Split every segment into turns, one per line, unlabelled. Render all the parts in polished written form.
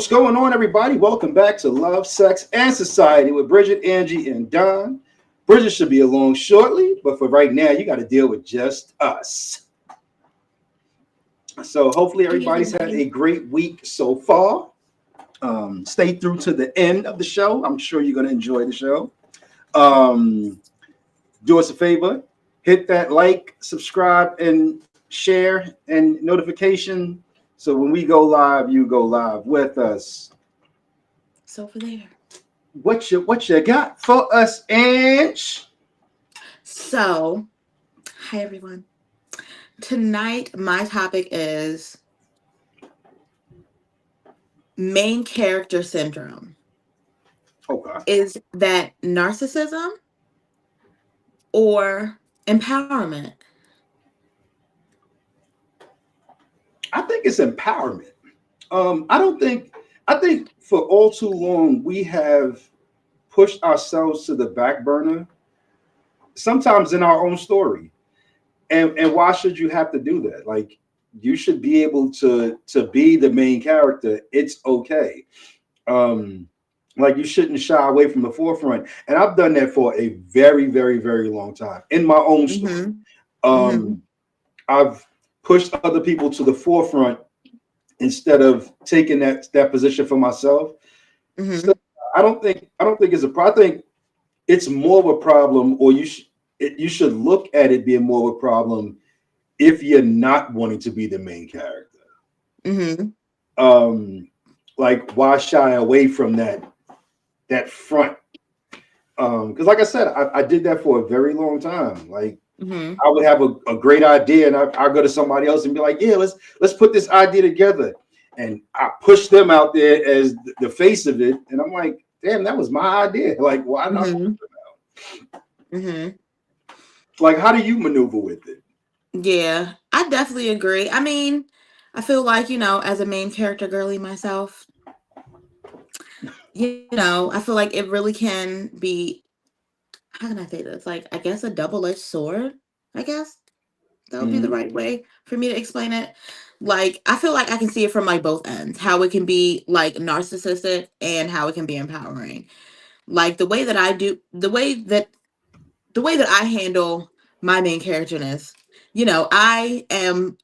going on, everybody? Welcome back to Love, Sex, and Society with Bridget, Angie, and Don. Bridget should be along shortly, but for right now, you got to deal with just us. So hopefully
Hey,
everybody's had a
everybody.
great week so far. Stay through to the end of the show. I'm sure you're going to enjoy the show. Do us a favor, hit that like, subscribe, and share and notification. So when we go live, you go live with us.
So for there.
What you got for us, Ange?
So, hi everyone. Tonight, my topic is main character syndrome.
Okay.
Is that narcissism or empowerment?
I think it's empowerment. I don't think I think for all too long we have pushed ourselves to the back burner, sometimes in our own story. And why should you have to do that? Like you should be able to be the main character. It's okay. Um, like you shouldn't shy away from the forefront. And I've done that for a very, very, very long time in my own story.
Mm-hmm. Mm-hmm.
Um, I've pushed other people to the forefront instead of taking that position for myself. So
Mm-hmm.
I don't think it's a problem. I think it's more of a problem, or you should look at it being more of a problem if you're not wanting to be the main character.
Mm-hmm.
Um, like why shy away from that front? Because like I said, I did that for a very long time. Like
Mm-hmm.
I would have a great idea, and I go to somebody else and be like, "Yeah, let's put this idea together." And I push them out there as the face of it, and I'm like, "Damn, that was my idea." Like, why not?
Mm-hmm. Mm-hmm.
Like, how do you maneuver with it?
Yeah, I definitely agree. I mean, I feel like, as a main character girly myself, I feel like it really can be, how can I say this? Like, I guess a double-edged sword, I guess. That would be the
Mm-hmm.
right way for me to explain it. Like, I feel like I can see it from like both ends, how it can be like narcissistic and how it can be empowering. Like the way that I handle my main characterness, I am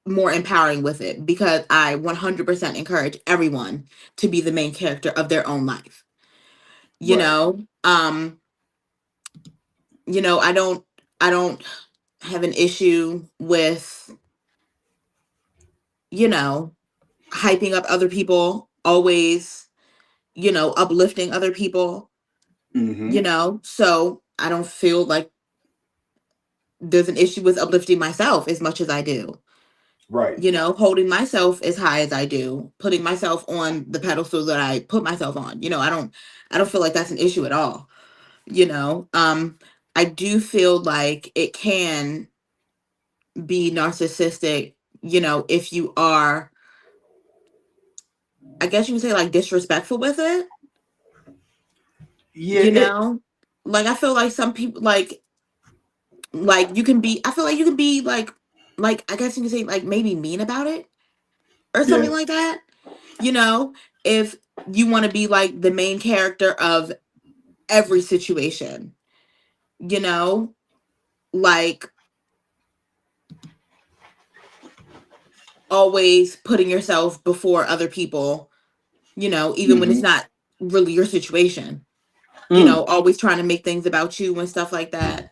more empowering with it because I 100% encourage everyone to be the main character of their own life. You
Right.
know, um, I don't have an issue with, you know, hyping up other people, always, uplifting other people,
Mm-hmm.
so I don't feel like there's an issue with uplifting myself as much as I do,
Right.
holding myself as high as I do, putting myself on the pedestal that I put myself on. I don't feel like that's an issue at all. You know, I do feel like it can be narcissistic, if you are, I guess you can say, like, disrespectful with it,
Yeah.
you know? Like, I feel like some people, like you can be, I feel like you can be like, I guess you can say, like, maybe mean about it or something
Yeah.
like that, you know, if you want to be like the main character of every situation, you know, like always putting yourself before other people, even when it's
Mm-hmm.
not really your situation,
Mm.
always trying to make things about you and stuff like that,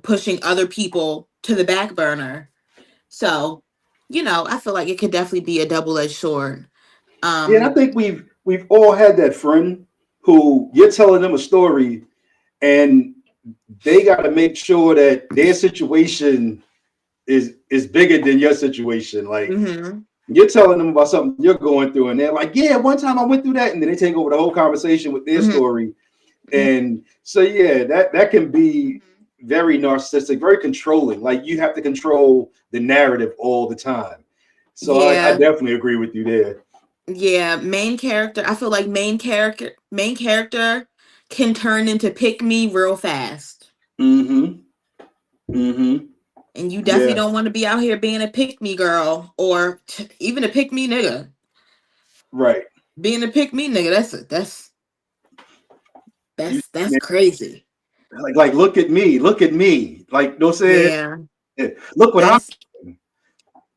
pushing other people to the back burner. So, I feel like it could definitely be a double-edged sword.
Yeah, and I
Um,
think we've all had that friend who you're telling them a story, and they got to make sure that their situation is bigger than your situation. Like
mhm,
you're telling them about something you're going through, and they're like, "Yeah, one time I went through that," and then they take over the whole conversation with their
mhm,
story. And so, yeah, that can be
mhm.
very narcissistic, very controlling. Like you have to control the narrative all the time. So I
Yeah,
definitely agree with you there.
yeah, main character. I feel like main character can turn into pick me real fast.
Mm-hmm. Mm-hmm.
And you definitely
Yeah.
don't want to be out here being a pick me girl or even a pick me nigga.
Right.
being a pick me nigga,
You
that's crazy.
like look at me. Like don't say
Yeah,
it. Look what I'm
that's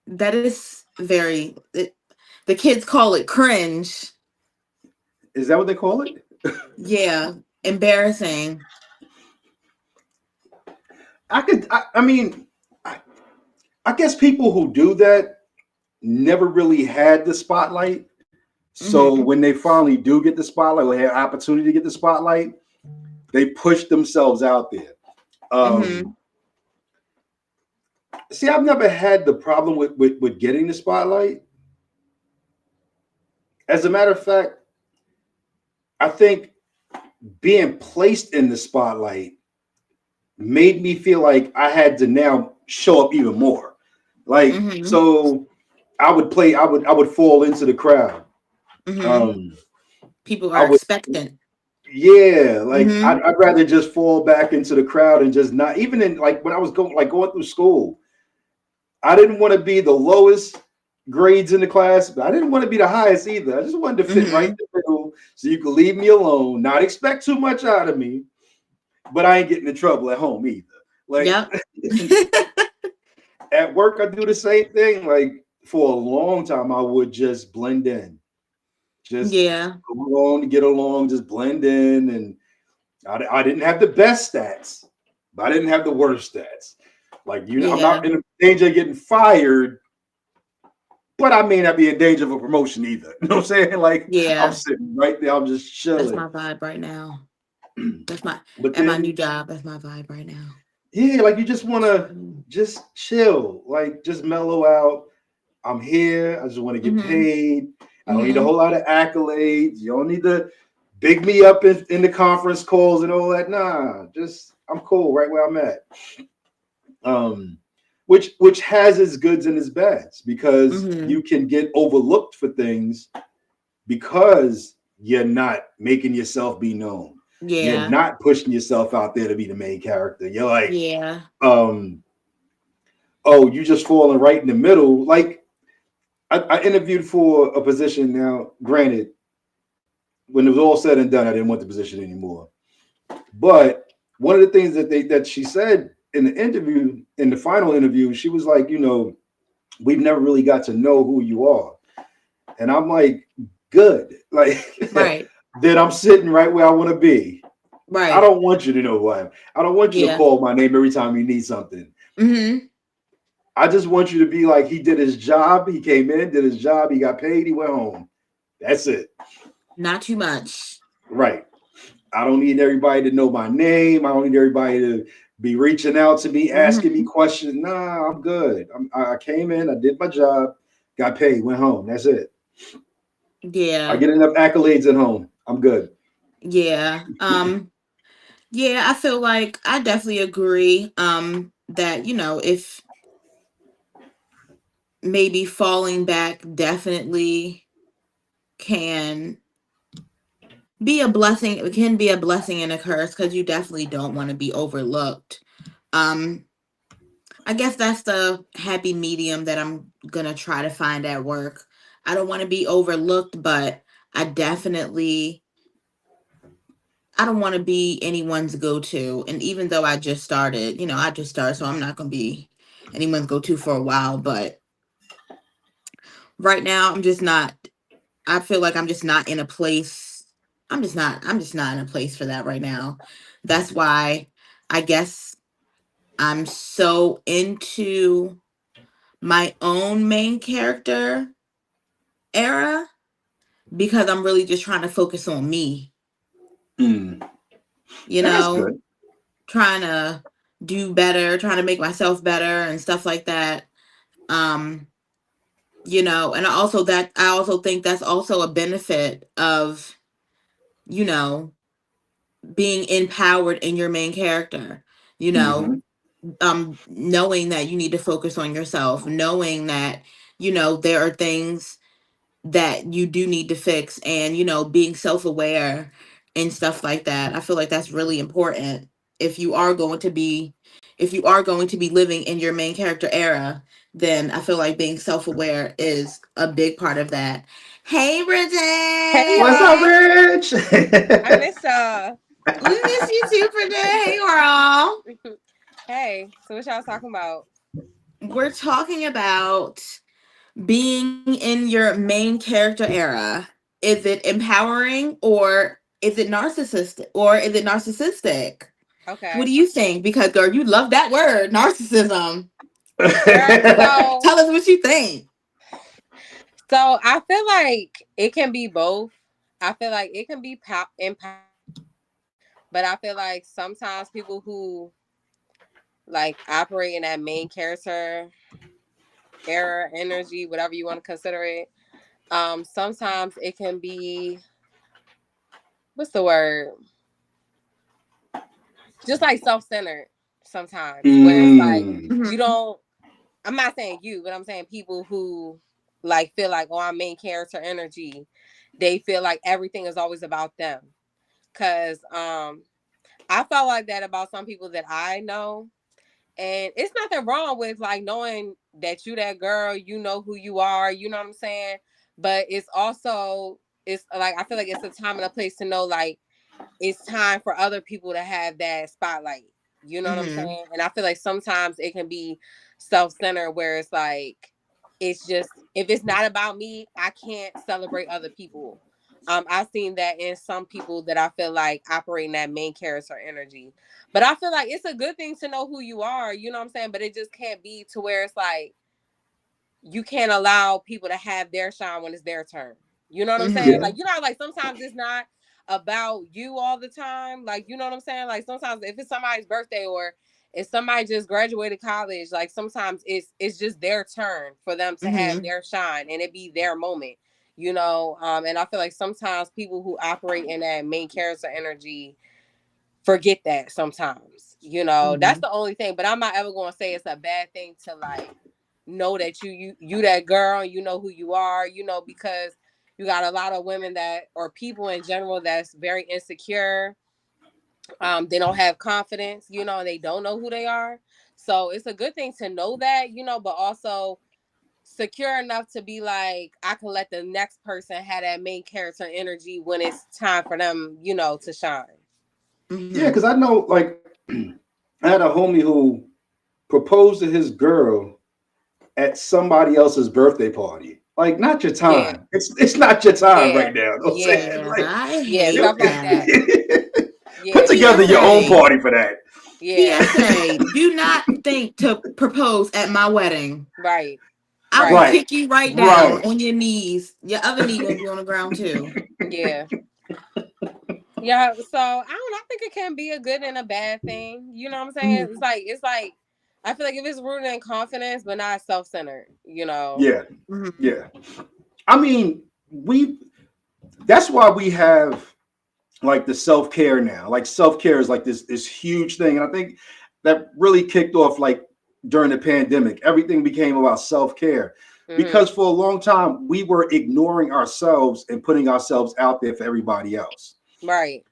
that is very. The kids call it cringe.
is that what they call it?
Yeah, embarrassing.
I mean I, I guess people who do that never really had the spotlight. So
Mm-hmm.
when they finally do get the spotlight or have opportunity to get the spotlight, they push themselves out there.
Mm-hmm.
Um, See, I've never had the problem with getting the spotlight. As a matter of fact, I think being placed in the spotlight made me feel like I had to now show up even more. Like
Mm-hmm.
so, I would fall into the crowd.
Mm-hmm.
Um,
People
I
are
would
expectant.
Yeah, like
Mm-hmm.
I'd rather just fall back into the crowd and just not even in like when I was going through school. I didn't want to be the lowest grades in the class, but I didn't want to be the highest either. I just wanted to fit right
Mm-hmm.
in the middle so you could leave me alone, not expect too much out of me, but I ain't getting in trouble at home either. Like
Yep.
at work, I do the same thing. Like for a long time, I would just blend in, just
Yeah.
go along to get along, just blend in. And I didn't have the best stats, but I didn't have the worst stats. Like I'm not
Yeah.
in danger of getting fired, but I may not be in danger of a promotion either. You know what I'm saying? Like I'm
Yeah.
sitting right there, I'm just
That's
chilling.
my vibe right now. That's my
But
at my new
then,
job. That's my vibe right now.
yeah, like you just want to
Mm-hmm.
just chill, like just mellow out. I'm here. I just want to get paid. I don't need a
Mm-hmm.
whole lot of accolades. You don't need to big me up in the conference calls and all that. Nah, just I'm cool right where I'm at. Um, which has its goods and its bads because
Mm-hmm.
you can get overlooked for things because you're not making yourself be known. You're
Yeah.
not pushing yourself out there to be the main character. You're like,
Yeah.
um, oh, you just falling right in the middle. Like I interviewed for a position now. Granted, when it was all said and done, I didn't want the position anymore. But one of the things that she said in the interview, in the final interview, she was like, we've never really got to know who you are. And I'm like, good. Like
Right.
then I'm sitting right where I want to be. I
Right.
don't want you to know who I am. I don't want you to
Yeah.
call my name every time you need something.
Mm-hmm.
I just want you to be like, he did his job. He came in, did his job. He got paid. He went home. That's it.
Not too much.
Right. I don't need everybody to know my name. I don't need everybody to be reaching out to me, asking me
Mm-hmm.
questions. Nah, I'm good. I came in, I did my job, got paid, went home. That's it. I
Yeah.
get enough accolades at home. I'm good.
Yeah. Yeah, I feel like I definitely agree that, if maybe falling back definitely can be a blessing. It can be a blessing and a curse because you definitely don't want to be overlooked. Um I guess that's the happy medium that I'm gonna try to find at work. I don't want to be overlooked, but I definitely I don't want to be anyone's go-to. And even though I just started, so I'm not gonna be anyone's go-to for a while. But right now, I'm just not. I feel like I'm just not in a place. I'm just not in a place for that right now. That's why I guess I'm so into my own main character era because I'm really just trying to focus on me,
Mm,
you
that's
know,
good.
trying to do better, trying to make myself better and stuff like that. Um, and I also think that's also a benefit of, you know, being empowered in your main character, you know,
Hmm.
knowing that you need to focus on yourself, knowing that, there are things that you do need to fix and being self-aware and stuff like that. I feel like that's really important if you are going to be if you are going to be living in your main character era. Then I feel like being self-aware is a big part of that. Hey,
Hey
What's
Bridget.
up,
y'all.
Rich?
I miss y'all.
We miss you too, Bridget. Hey, girl.
Hey, so what y'all talking about?
We're talking about being in your main character era. Is it empowering or is it narcissistic? What
Okay.
do you think? Because girl, you love that word, narcissism.
Girl, so
Tell us what you think.
so I feel like it can be both. I feel like it can be empowering, but I feel like sometimes people who like operate in that main character era, energy, whatever you want to consider it, sometimes it can be what's the word? Just like self-centered sometimes, where it's like
Mm.
you
Hmm.
don't I'm not saying you, but I'm saying people who like feel like, oh, I'm main character energy. They feel like everything is always about them. Cause I felt like that about some people that I know. And it's nothing wrong with like knowing that you that girl, you know who you are, you know what I'm saying? But it's also it's like I feel like it's a time and a place to know like it's time for other people to have that spotlight. You know what I'm
Hmm.
saying? And I feel like sometimes it can be self-centered where it's like it's just if it's not about me, I can't celebrate other people. I've seen that in some people that I feel like operate in that main character energy. But I feel like it's a good thing to know who you are, you know what I'm saying? But it just can't be to where it's like you can't allow people to have their shine when it's their turn. You know what I'm saying?
Yeah.
Hmm.
Like, you know, like sometimes it's not about you all the time. Like, you know what I'm saying? Like sometimes if it's somebody's birthday or if somebody just graduated college, like sometimes it's just their turn for them to have
Hmm.
their shine and it be their moment. You know, and I feel like sometimes people who operate in that main character energy forget that sometimes. You know, that's
Hmm.
the only thing. But I'm not ever gonna say it's a bad thing to like know that you that girl, you know who you are, you know, because you got a lot of women that or people in general that's very insecure. They don't have confidence, you know, and they don't know who they are. So it's a good thing to know that, you know, but also secure enough to be like, I can let the next person have that main character energy when it's time for them, you know, to shine.
Yeah,
Hmm.
because I know, like, I had a homie who proposed to his girl at somebody else's birthday party. Like, not your
Yeah,
time. It's not your time
yeah,
right now. You know what I'm
yeah,
saying?
Yeah,
Like,
I
yeah,
hate
stuff like that.
put
Yeah,
together
so
your own
PSA.
party for that.
yeah,
PSA. Do not think to propose at my wedding.
right,
I will
right,
Right,
kick you right down
right.
on your knees. Your other knee gonna be on the ground too.
yeah. Yeah, so I don't know. I think it can be a good and a bad thing. You know what I'm saying?
Hmm.
It's like I feel like if it's rooted in confidence but not self centered, you know.
Yeah,
Hmm.
yeah. I mean, we. That's why we have like the self care now. Like self care is like this huge thing, and I think that really kicked off like during the pandemic. Everything became about self care
Hmm.
because for a long time we were ignoring ourselves and putting ourselves out there for everybody else.
Right.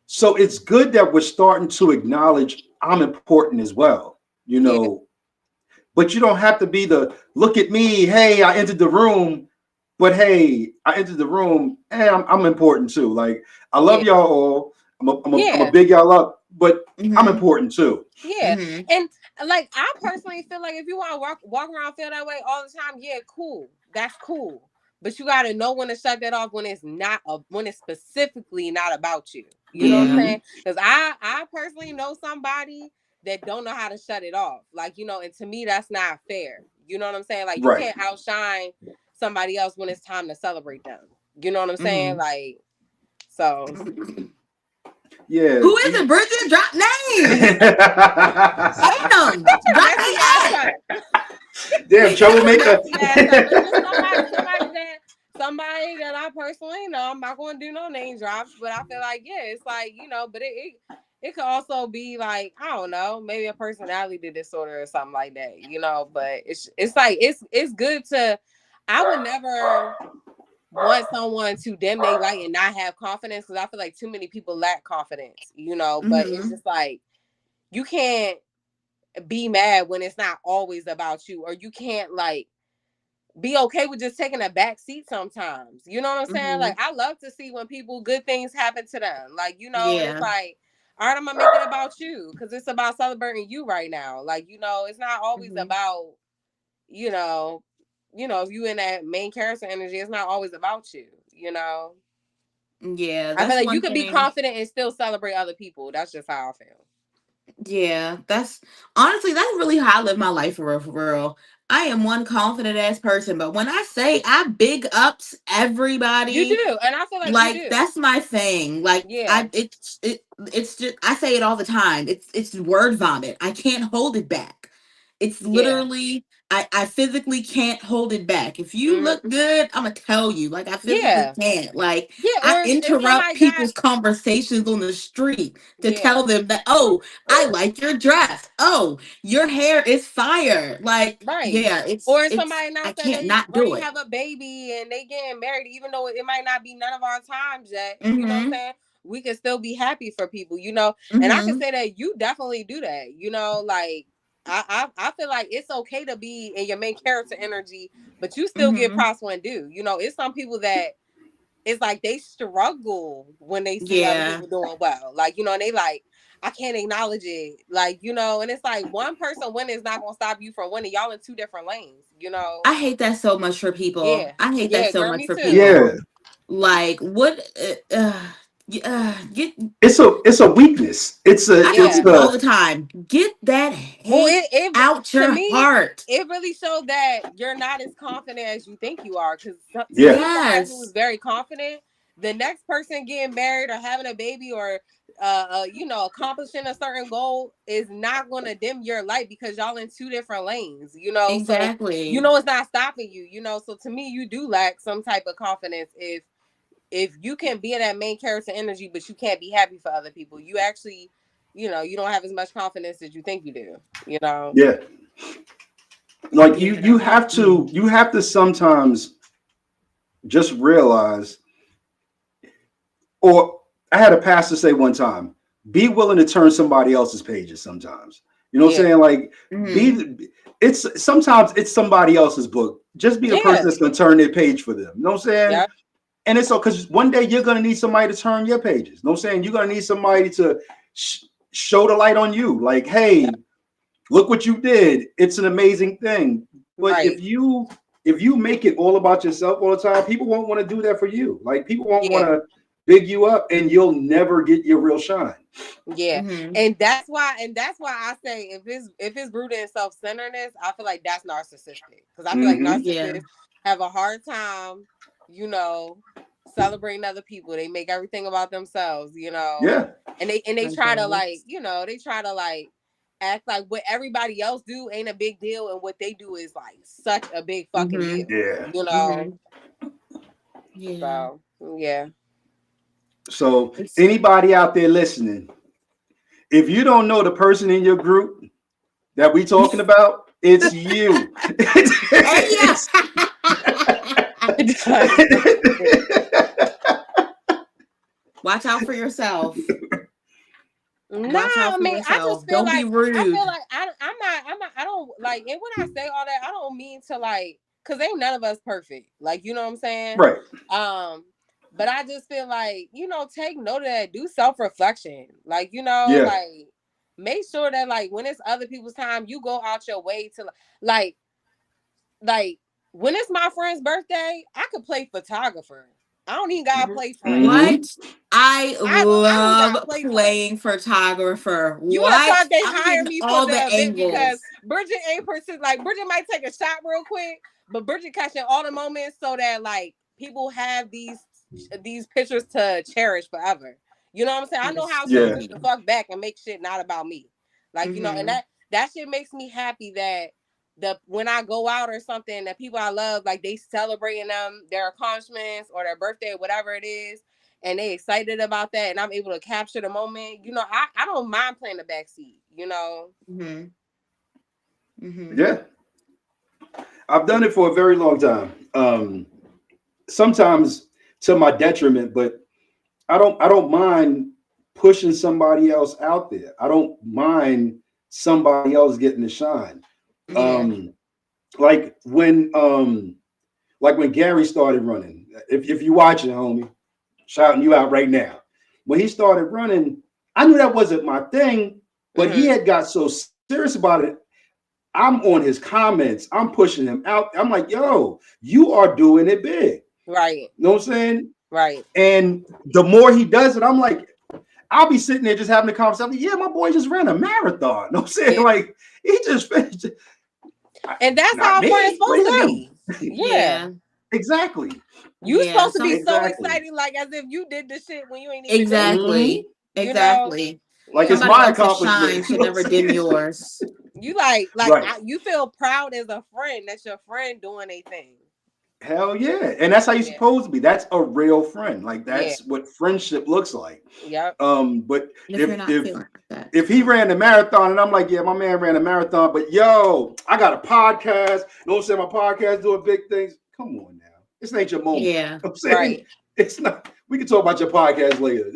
So it's good that we're starting to acknowledge I'm important as well. You
Yeah.
know, but you don't have to be the look at me. Hey, I entered the room. But hey, I entered the room and I'm important too. Like I love
Yeah.
y'all all. I'm a
Yeah.
big y'all up, but I'm
Hmm.
important too.
Yeah.
Hmm.
And like I personally feel like if you want to walk around feel that way all the time, yeah, cool. That's cool. But you gotta know when to shut that off when it's not when it's specifically not about you. You know what I'm
Yeah.
Hmm.
saying? Because I personally know somebody that don't know how to shut it off. Like, you know, and to me that's not fair. You know what I'm saying? Like you
Right.
can't outshine somebody else when it's time to celebrate them. You know what I'm saying?
Hmm.
Like so
Yeah.
Who is it, Bridget? Drop names. Say them. Drop
messy ass
their
up.
name.
Damn troublemaker.
Messy ass up. It's just somebody that I personally know. I'm not going to do no name drops, but I feel like yeah, it's like you know, but it could also be like I don't know, maybe a personality disorder or something like that, you know. But it's like it's good to. I would never want someone to dim they light and not have confidence because I feel like too many people lack confidence, you know. But it's
Hmm.
just like you can't be mad when it's not always about you, or you can't like be okay with just taking a back seat sometimes. You know what I'm saying?
Mm-hmm.
Like, I love to see when people, good things happen to them. Like, you know, and it's
Yeah.
like, all right, I'm gonna make it about you because it's about celebrating you right now. Like, you know, it's not always
Mm-hmm.
about, you know, if you in that main character energy, it's not always about you, you know.
Yeah,
I feel
that's
like you
one
can be
thing.
confident and still celebrate other people. That's just how I feel.
Yeah, that's honestly that's really how I live my life for real. For real. I am one confident ass person, but when I say I big ups
You
everybody,
do, and I feel like you
like
do.
that's my thing. Like
Yeah,
it's just I say it all the time. It's word vomit. I can't hold it back. It's
yeah,
literally I physically can't hold it back. If you
hmm,
look good, I'm gonna tell you. Like I physically
yeah,
can't. Like
yeah.
I
Or if
interrupt
somebody got,
people's conversations on the street to
yeah,
tell them that, oh, I like your dress. Oh, your hair is fire. Like,
right.
yeah,
Or if
it's
somebody
I
announced that
can't
they
not do
ready to
it.
have a baby and they getting married, even though it might not be none of our times yet, you know what I'm
Mm-hmm.
saying? We can still be happy for people, you know. And I can
Mm-hmm.
say that you definitely do that, you know. Like, I feel like it's okay to be in your main character energy, but you still get
Mm-hmm.
props when due. You know, it's some people that it's like they struggle when they see other
Yeah.
people doing well. Like, you know, and they like, I can't acknowledge it. Like, you know, and it's like one person winning is not gonna stop you from winning. Y'all in two different lanes, you know.
I hate that so much for people.
Yeah.
I hate that
Yeah,
so
girl,
much
me
for
too.
Yeah,
people. Like, what? Get.
it's a weakness.
I tell
Yeah.
people all the time, get that
Well,
hate
it
out
to
your
me,
heart.
it really showed that you're not as confident as you think you are. Because to
Yeah,
me, somebody who is
Yes,
very confident, the next person getting married or having a baby or you know, accomplishing a certain goal is not going to dim your light because y'all in two different lanes. You know, so you
exactly.
know it's not stopping you. You know, so to me, you do lack some type of confidence if you can be in that main character energy, but you can't be happy for other people. You actually, you know, you don't have as much confidence as you think you do. You know.
yeah. Like you
Yeah.
have to
Mm.
you have to sometimes just realize, or I had a pastor say one time, be willing to turn somebody else's pages sometimes. You know what I'm
Yeah.
saying? Like
Mm-hmm.
be it's sometimes it's somebody else's book. Just be the person
Yeah.
that's gonna turn their page for them. You know what I'm saying?
Yeah.
And it's so because one day you're gonna need somebody to turn your pages. You know what I'm saying? You're gonna need somebody to show the light on you. Like,
Yeah.
hey, look what you did. It's an amazing thing. But
Right.
if you make it all about yourself all the time, people won't want to do that for you. Like people won't want
Yeah.
to big you up, and you'll never get your real shine.
Yeah.
Mm-hmm.
And that's why I say if it's rooted in self-centeredness, I feel like that's narcissistic. Because I feel like
Hmm.
Yeah.
narcissists have a hard time, you know, celebrating other people. They make everything about themselves, you know.
Yeah,
And they try to
Okay.
like, you know, they try to like act like what everybody else do ain't a big deal and what they do is like such a big fucking
Mm-hmm.
deal,
yeah.
you know.
Mm-hmm. Yeah.
So yeah.
So
It's
anybody out there listening, if you don't know the person in your group that we talking about, it's you.
oh
It's-
yeah. Watch out for yourself.
Nah,
Watch out
I
for
mean, I just
yourself.
feel
Don't be
like I feel
rude.
like I'm not I don't like, and when I say all that, I don't mean to like, cause ain't none of us perfect. Like, you know what I'm saying?
right.
Um, but I just feel like, you know, take note of that, do self-reflection. Like, you know,
Yeah.
like make sure that like when it's other people's time, you go out your way to like like when it's my friend's birthday, I could play photographer. I don't even gotta play friend.
Hmm.
What? I
I don't gotta
love
play friend.
playing photographer.
You would have
What?
thought they
I'm
hired
getting
me for
all
the
the
event because
angles.
Bridget ain't persist. Like Bridget might take a shot real quick, but Bridget catching all the moments so that like people have these pictures to cherish forever. You know what I'm saying? I know
Yes,
how to
Yeah.
switch the
queen.
fuck back and make shit not about me. Like, you know, and
Mm-hmm.
that shit makes me happy that the when I go out or something, that people I love, like they celebrating them, their accomplishments or their birthday, whatever it is, and they excited about that, and I'm able to capture the moment. You know, I don't mind playing the backseat. You know,
Mm-hmm. Mm-hmm.
Yeah. I've done it for a very long time. Sometimes to my detriment, but I don't mind pushing somebody else out there. I don't mind somebody else getting the shine.
Yeah.
Um, like when Like when Gary started running. If you watching, homie, shouting you out right now. When he started running, I knew that wasn't my thing, but he
Mm-hmm.
had got so serious about it. I'm on his comments. I'm pushing him out. I'm like, yo, you are doing it big.
Right.
You know what I'm saying?
Right.
And the more he does it, I'm like, I'll be sitting there just having a conversation. Like, yeah, my boy just ran a marathon. You know what I'm saying?
Yeah.
Like, he just finished.
And that's
Not
how a friend's
me. What
supposed
are
to
you
be.
doing?
Yeah.
Yeah.
Exactly.
You
Yeah.
supposed to be
Some
so
Exactly.
excited, like as if you did the shit when you ain't even do it.
Hmm.
exactly.
You know?
Exactly.
Like it's
Yeah.
Somebody
my
else's
accomplishment.
shine
You
should
know what
never
I'm
dim
saying?
yours.
You like
Right.
you feel proud as a friend that your friend doing a thing.
Hell yeah. And that's how you're
Yeah.
supposed to be. That's a real friend. Like
Yeah.
that's what friendship looks like.
Yep.
But
If you're
if
not
if
feeling like that.
if he ran the marathon and I'm like, yeah, my man ran a marathon, but yo, I got a podcast. You know what I'm saying? My podcast doing big things. Come on now. This ain't your moment.
Yeah.
I'm saying
Right.
it's not. We can talk about your podcast later.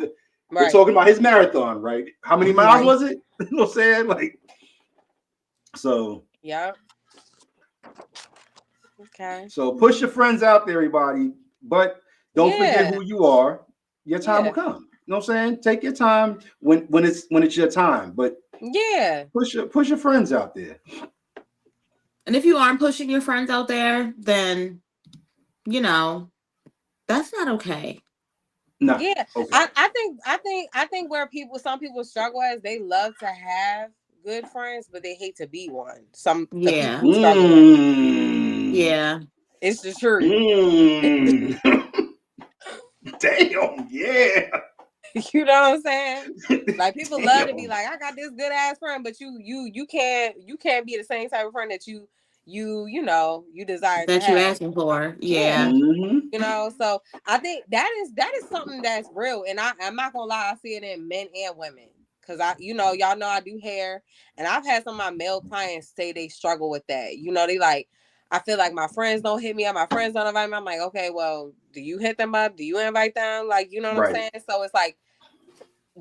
We're
Right.
talking about his marathon, right? How many miles
Right.
was it? You know what I'm saying? Like, so
Yep. Okay.
so push your friends out there, everybody. But don't forget
Yeah.
who you are. Your time will
Yeah.
come. You know what I'm saying? Take your time when it's your time. But
Yeah.
push your friends out there.
And if you aren't pushing your friends out there, then, you know, that's not okay.
Nah.
Yeah.
Okay.
I think where some people struggle is they love to have good friends, but they hate to be one. The people
Yeah.
who struggle with.
Mm.
Yeah.
It's the truth.
Mm. Damn. Yeah.
You know what I'm saying? Like people love to be
Damn.
like, I got this good ass friend, but you can't be the same type of friend that you desire to
That you
have.
asking for.
Yeah.
Yeah.
Hmm.
So I think that is something that's real, and I'm not gonna lie, I see it in men and women, because y'all know I do hair, and I've had some of my male clients say they struggle with that. They like, I feel like my friends don't hit me up, my friends don't invite me. I'm like, okay, well, do you hit them up? Do you invite them? Like, you know what I'm
Right.
saying? So it's like,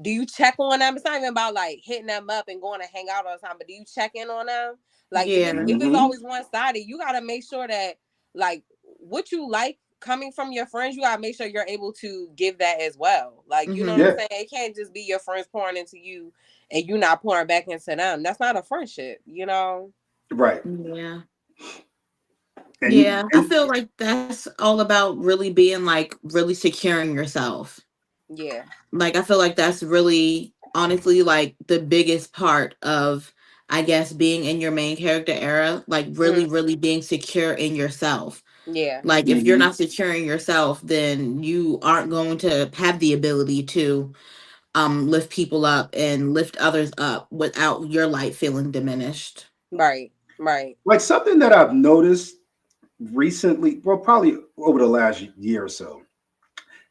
do you check on them? It's not even about like hitting them up and going to hang out all the time, but do you check in on them? Like
Yeah.
if it's
Hmm.
always one sided, you gotta make sure that like what you like coming from your friends, you gotta make sure you're able to give that as well. Like, you know what I'm
Mm-hmm.
Yeah.
saying? It can't just be your friends pouring into you and you not pouring back into them. That's not a friendship.
Right.
Yeah.
And you
Yeah. I
and
feel like that's all about really being like really securing yourself.
Yeah.
Like I feel like that's really honestly like the biggest part of, I guess, being in your main character era, like really
Mm,
really being secure in yourself.
yeah.
Like if you're
hmm
not securing yourself, then you aren't going to have the ability to lift people up and lift others up without your light feeling diminished.
Right. Right.
like something that I've noticed recently, well, probably over the last year or so,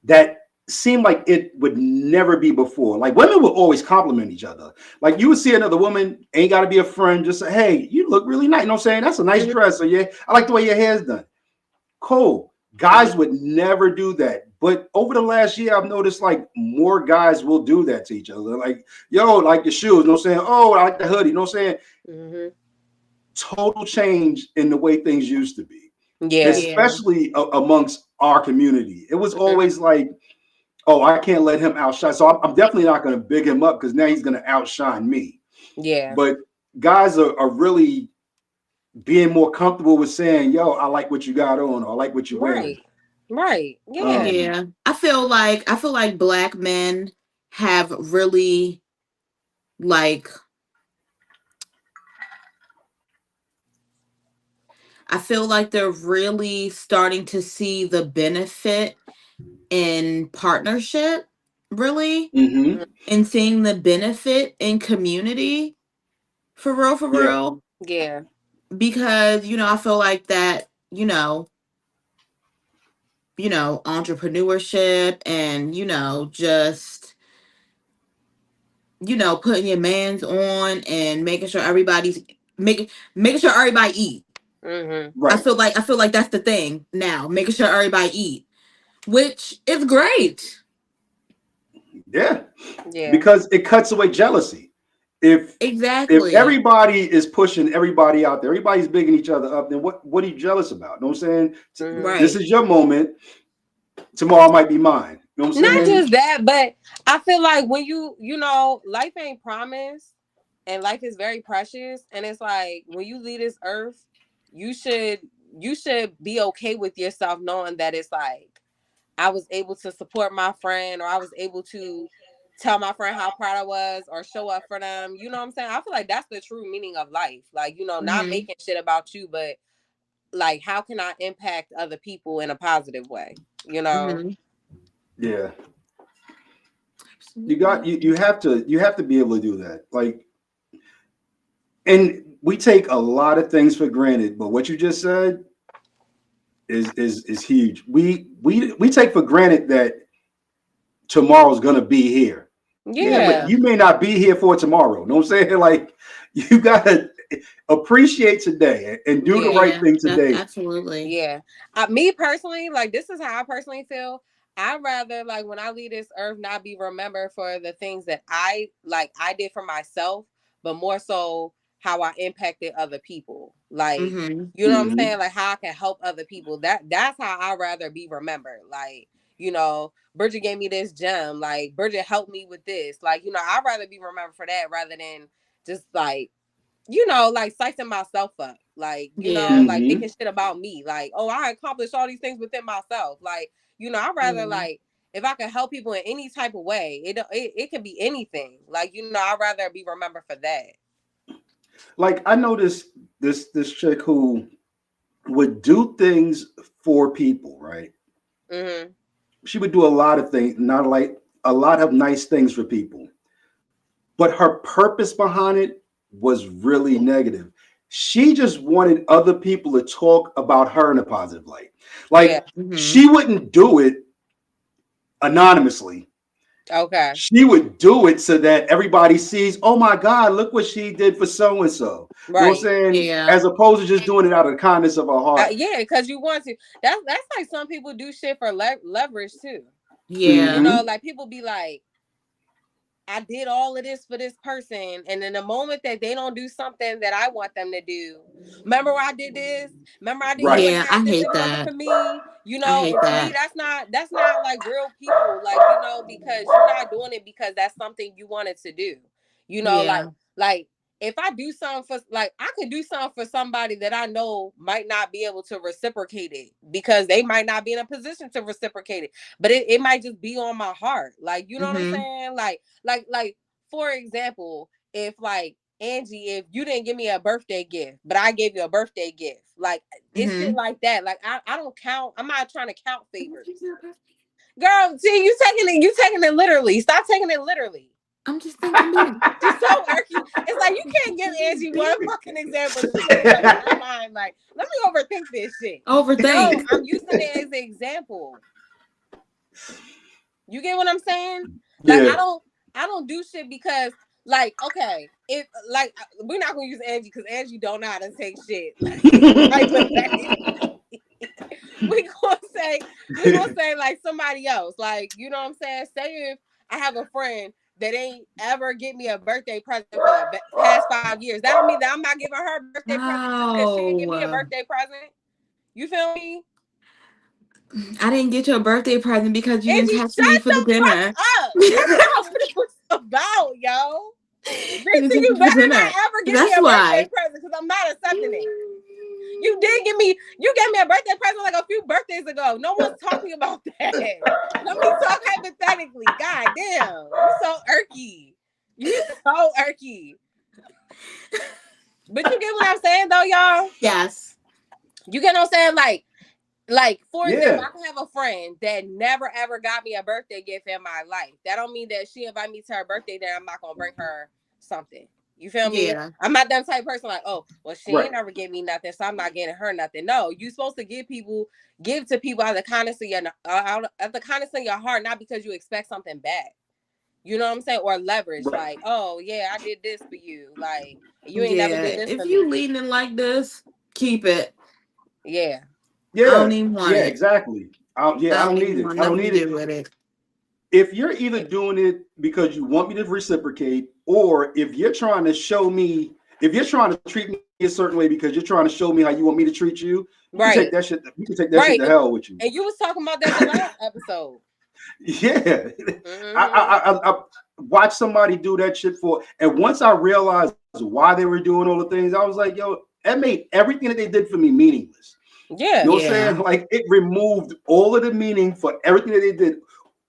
that seemed like it would never be before. Like women would always compliment each other. Like you would see another woman, ain't got to be a friend, just say, hey, you look really nice. You know what I'm saying? That's a nice
Mhm.
dress. Or yeah, I like the way your hair's done. Cool.
Mhm.
Guys would never do that. But over the last year, I've noticed like more guys will do that to each other. Like, yo, like the shoes, you know what I'm saying? Oh, I like the hoodie, you know what I'm saying?
Hmm.
Total change in the way things used to be,
Yeah.
Yeah.
especially amongst our community. It was
Hmm.
always like, oh, I can't let him outshine. So I'm definitely not going to big him up because now he's going to outshine me.
Yeah.
But guys are really being more comfortable with saying, yo, I like what you got on, or I like what you're wearing.
Right. Right. Yeah.
Um,
Yeah. I feel like black men have really like I feel like they're really starting to see the benefit in partnership, really,
mhm.
and seeing the benefit in community for
Yeah,
real.
Yeah.
Because, I feel like that, entrepreneurship and, just, putting your mans on and making sure everybody eat.
Hmm.
right.
I feel like that's the thing now, making sure everybody eat, which is great.
Yeah,
Yeah.
because it cuts away jealousy. if
Exactly.
everybody is pushing everybody out there, everybody's bigging each other up, then what are you jealous about? You know what I'm saying? This
Right.
is your moment. Tomorrow might be mine. You know what I'm
Not
saying?
just that, but I feel like when you know, life ain't promised and life is very precious. And it's like when you leave this earth, you should you should be okay with yourself knowing that it's like I was able to support my friend or I was able to tell my friend how proud I was or show up for them. You know what I'm saying? I feel like that's the true meaning of life. Like, you know, not
Mm-hmm.
making shit about you, but like how can I impact other people in a positive way? You know?
Mm-hmm.
Yeah.
Absolutely.
You have to be able to do that. Like, and we take a lot of things for granted, but what you just said is huge. We take for granted that tomorrow's gonna be here. Yeah, but
Yeah.
you may not be here for tomorrow. You know what I'm saying? Like, you gotta appreciate today and do the
Yeah.
right
Yeah,
thing
that's
today.
absolutely.
Yeah. Me personally, like this is how I personally feel. I'd rather like when I leave this earth not be remembered for the things that I did for myself, but more so how I impacted other people. Like,
Mm-hmm.
you know what I'm
Hmm.
saying? Like how I can help other people. That's how I'd rather be remembered. Like, you know, Bridget gave me this gem. Like Bridget helped me with this. Like, you know, I'd rather be remembered for that rather than just like you know, like psyching myself up, like, you know,
Yeah.
like
Hmm.
making shit about me, like, oh, I accomplished all these things within myself, like, you know, I'd rather
Yeah.
like if I can help people in any type of way, it can be anything, like, you know, I'd rather be remembered for that.
Like, I know this chick who would do things for people, right?
Mm-hmm.
She would do a lot of things, not like a lot of nice things for people, but her purpose behind it was really negative. She just wanted other people to talk about her in a positive light.
Yeah.
Like,
Mm-hmm.
she wouldn't do it anonymously.
Okay.
She would do it so that everybody sees, oh my God, look what she did for so and so. You know what I'm
Right.
saying?
Yeah.
As opposed to just doing it out of the kindness of her heart.
Yeah, because you want to. That's like some people do shit for leverage too. You
Yeah.
know,
Hmm.
like people be like, I did all of this for this person, and in the moment that they don't do something that I want them to do, remember I did this. Remember I did you
Right.
and
Yeah.
had
I
this
hate
in order
that.
for me. You
I
know,
hate
and to me,
that.
that's not like real people. Like you know, because you're not doing it because that's something you wanted to do. You know,
Yeah.
like if I do something for like I could do something for somebody that I know might not be able to reciprocate it because they might not be in a position to reciprocate it. But it might just be on my heart. Like, you know what I'm
Mm-hmm.
saying? Like for example, if like Angie, if you didn't give me a birthday gift, but I gave you a birthday gift, like it's shit
Mm-hmm.
like that. Like I don't count. I'm not trying to count favors. Girl, see you taking it literally. Stop taking it literally.
I'm just thinking big.
She's so irky. It's like you can't give Angie one fucking example. She's gonna be like in her mind, like, let me overthink this shit. No,
Overthink.
I'm using it as an example. You get what I'm saying? Like
Yeah.
I don't do shit because like okay, if like we're not gonna use Angie because Angie don't know how to take shit. Like hypothetically. we gonna say like somebody else. Like, you know what I'm saying? Say if I have a friend that ain't ever get me a birthday present for the past 5 years. That don't mean that I'm not giving her a birthday present just because she didn't give me a
No.
birthday present. You feel me?
I didn't get you a birthday present because you didn't
Angie,
text me
shut
for the
the fuck
dinner.
up. That's
You
not what it was about, yo.
didn't
Bitch,
text
you
me for
better
dinner.
not ever give me
That's
a birthday
why.
present because I'm not accepting it. You gave me a birthday present like a few birthdays ago. No one's talking about that. Let me talk hypothetically. God damn. You so irky. You so irky. But you get what I'm saying though, y'all?
Yes.
You get what I'm saying? Like for example,
Yeah.
I can have a friend that never ever got me a birthday gift in my life. That don't mean that she invite me to her birthday that I'm not gonna bring her something. You feel me?
Yeah.
I'm not that type of person like, oh, well, she
Right.
ain't never give me nothing, so I'm not getting her nothing. No, you supposed to give to people out of the kindness of your heart, not because you expect something back. You know what I'm saying? Or leverage,
Right.
like, oh yeah, I did this for you, like you ain't never did
Yeah.
this
If
for
you
me.
leading like this, keep it.
Yeah,
I don't
Yeah.
even want
Yeah.
it.
Exactly.
I
I
don't
don't need
even
it.
want
I don't
nothing to
need it.
do with it.
If you're either doing it because you want me to reciprocate or if you're trying to show me, if you're trying to treat me a certain way because you're trying to show me how you want me to treat you, you can take
Right.
that shit. You can take that shit
Right.
to hell with you.
And you was talking about that the last episode.
Yeah,
Hmm.
I watched somebody do that shit for, and once I realized why they were doing all the things, I was like, yo, that made everything that they did for me meaningless. You
Yeah.
know what I'm saying?
Yeah.
Like it removed all of the meaning for everything that they did,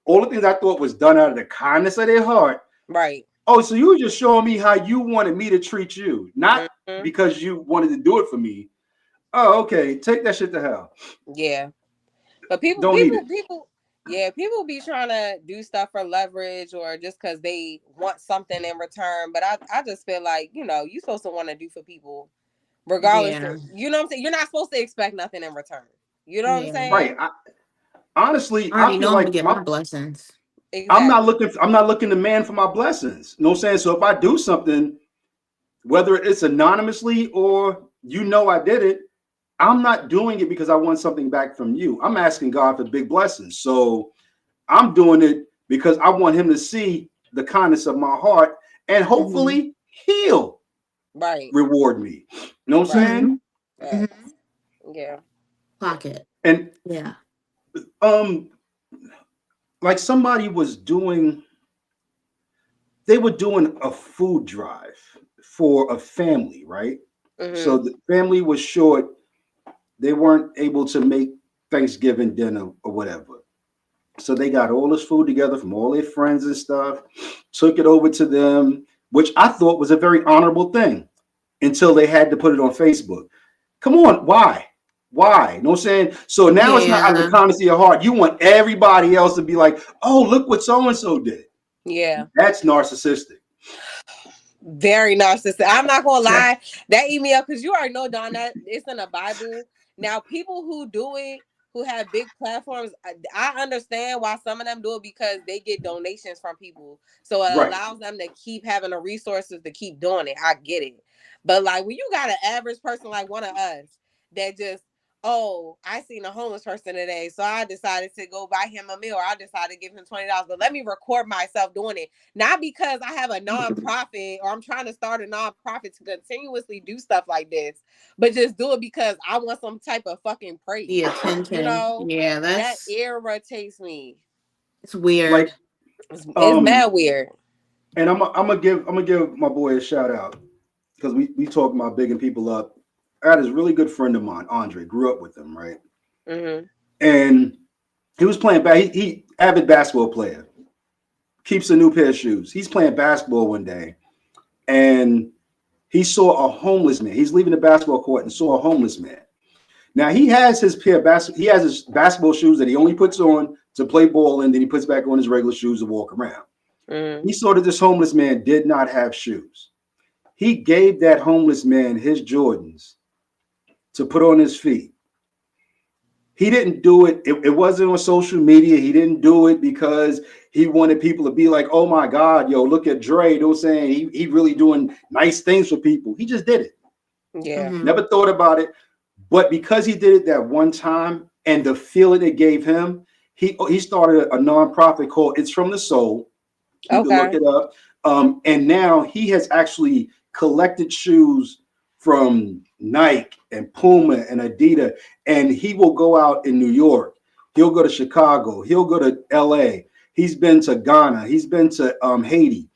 all the things I thought was done out of the kindness of their heart.
Right.
Oh, so you were just showing me how you wanted me to treat you, not
Hmm.
because you wanted to do it for me. Oh, okay, take that shit to hell.
Yeah. But people,
Don't need
people,
it.
people, yeah, people be trying to do stuff for leverage or just because they want something in return. But I just feel like, you supposed to want to do for people, regardless of,
Yeah.
you know what I'm saying? You're not supposed to expect nothing in return. You know what I'm
Yeah.
Right.
saying?
Honestly,
I
I
already
feel
know I'm gonna
like
get my blessings.
Exactly.
I'm not looking to man for my blessings. You know what I'm saying? So if I do something, whether it's anonymously or I did it, I'm not doing it because I want something back from you. I'm asking God for big blessings. So I'm doing it because I want him to see the kindness of my heart and
Mm-hmm.
hopefully he'll
Right.
reward me. You know what I'm
Right.
saying?
Mm-hmm. Mm-hmm.
Facts. Yeah.
Pocket.
And
Yeah.
um like somebody was doing, they were doing a food drive for a family, right? So
Hmm.
the family was short. They weren't able to make Thanksgiving dinner or whatever. So they got all this food together from all their friends and stuff, took it over to them, which I thought was a very honorable thing until they had to put it on Facebook. Come on, why? Why? You know what I'm saying? So now it's not out of the
Yeah.
kindness of your heart. You want everybody else to be like, oh, look what so and so did.
Yeah.
That's narcissistic.
Very narcissistic. I'm not gonna lie. That eat me up because you already know, Don, that it's in the Bible. Now, people who do it, who have big platforms, I understand why some of them do it because they get donations from people. So it
Right.
allows them to keep having the resources to keep doing it. I get it. But like when you got an average person like one of us that just, oh, I seen a homeless person today, so I decided to go buy him a meal, or I decided to give him $20. But let me record myself doing it. Not because I have a nonprofit or I'm trying to start a nonprofit to continuously do stuff like this, but just do it because I want some type of fucking praise.
The
You
attention.
know,
Yeah,
that
that's
irritates me.
it's weird.
Like,
It's
um,
mad weird.
and I'm gonna give my boy a shout out because we talk about bigging people up. I had this really good friend of mine, Andre, grew up with him, right?
Hmm.
And he was playing he avid basketball player, keeps a new pair of shoes. He's playing basketball one day and he saw a homeless man. He's leaving the basketball court and saw a homeless man. Now he has his basketball shoes that he only puts on to play ball and then he puts back on his regular shoes to walk around.
Hmm.
He saw that this homeless man did not have shoes. He gave that homeless man his Jordans to put on his feet. He didn't do it. It wasn't on social media. He didn't do it because he wanted people to be like, oh my God, yo, look at Dre. You know what I'm saying? He really doing nice things for people. He just did it.
Yeah.
Mm-hmm.
Never thought about it. But because he did it that one time and the feeling it gave him, he started a nonprofit called It's From the Soul. You can look
Okay.
it up. And now he has actually collected shoes from Nike and Puma and Adidas, and he will go out in New York. He'll go to Chicago. He'll go to LA. He's been to Ghana. He's been to Haiti,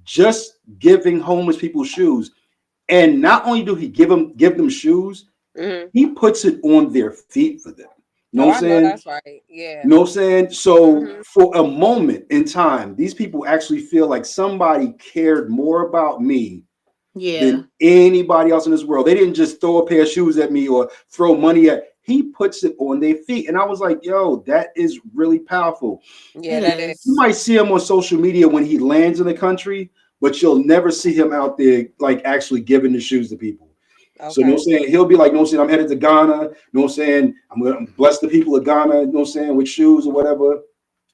just giving homeless people shoes. And not only do he give them shoes,
Hmm.
he puts it on their feet for them. You know
Oh,
what I'm
I know
saying?
that's right. Yeah.
You know what I'm saying? So
Hmm.
for a moment in time, these people actually feel like somebody cared more about me
Yeah.
than anybody else in this world. They didn't just throw a pair of shoes at me or throw money at. He puts it on their feet. And I was like, yo, that is really powerful.
Yeah,
It
that is.
You
is.
might see him on social media when he lands in the country, but you'll never see him out there like actually giving the shoes to people. So, you know what
Okay.
I'm saying? He'll be like, you know what I'm saying? I'm headed to Ghana. You know what I'm saying? I'm going to bless the people of Ghana, you know what I'm saying, with shoes or whatever.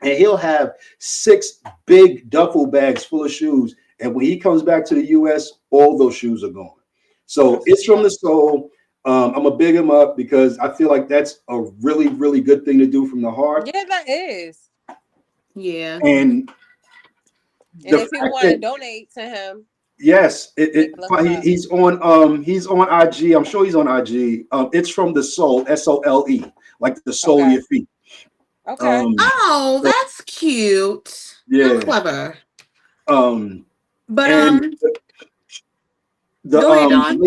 And he'll have 6 big duffel bags full of shoes. And when he comes back to the US, all those shoes are gone. So
That's
it's
what's
from the
up.
soul. I'm going to big him up because I feel like that's a really, really good thing to do from the heart.
Yeah, that is.
Yeah.
And
And
The
if people
fact
want to
that
donate to him,
yes,
they can look him up.
he's on IG. I'm sure he's on IG. It's from the soul, SOLE, like the sole of
Okay.
your feet.
Okay.
Um,
Oh,
so
that's cute. How
yeah.
clever.
Um,
But
and
go ahead, Dawn.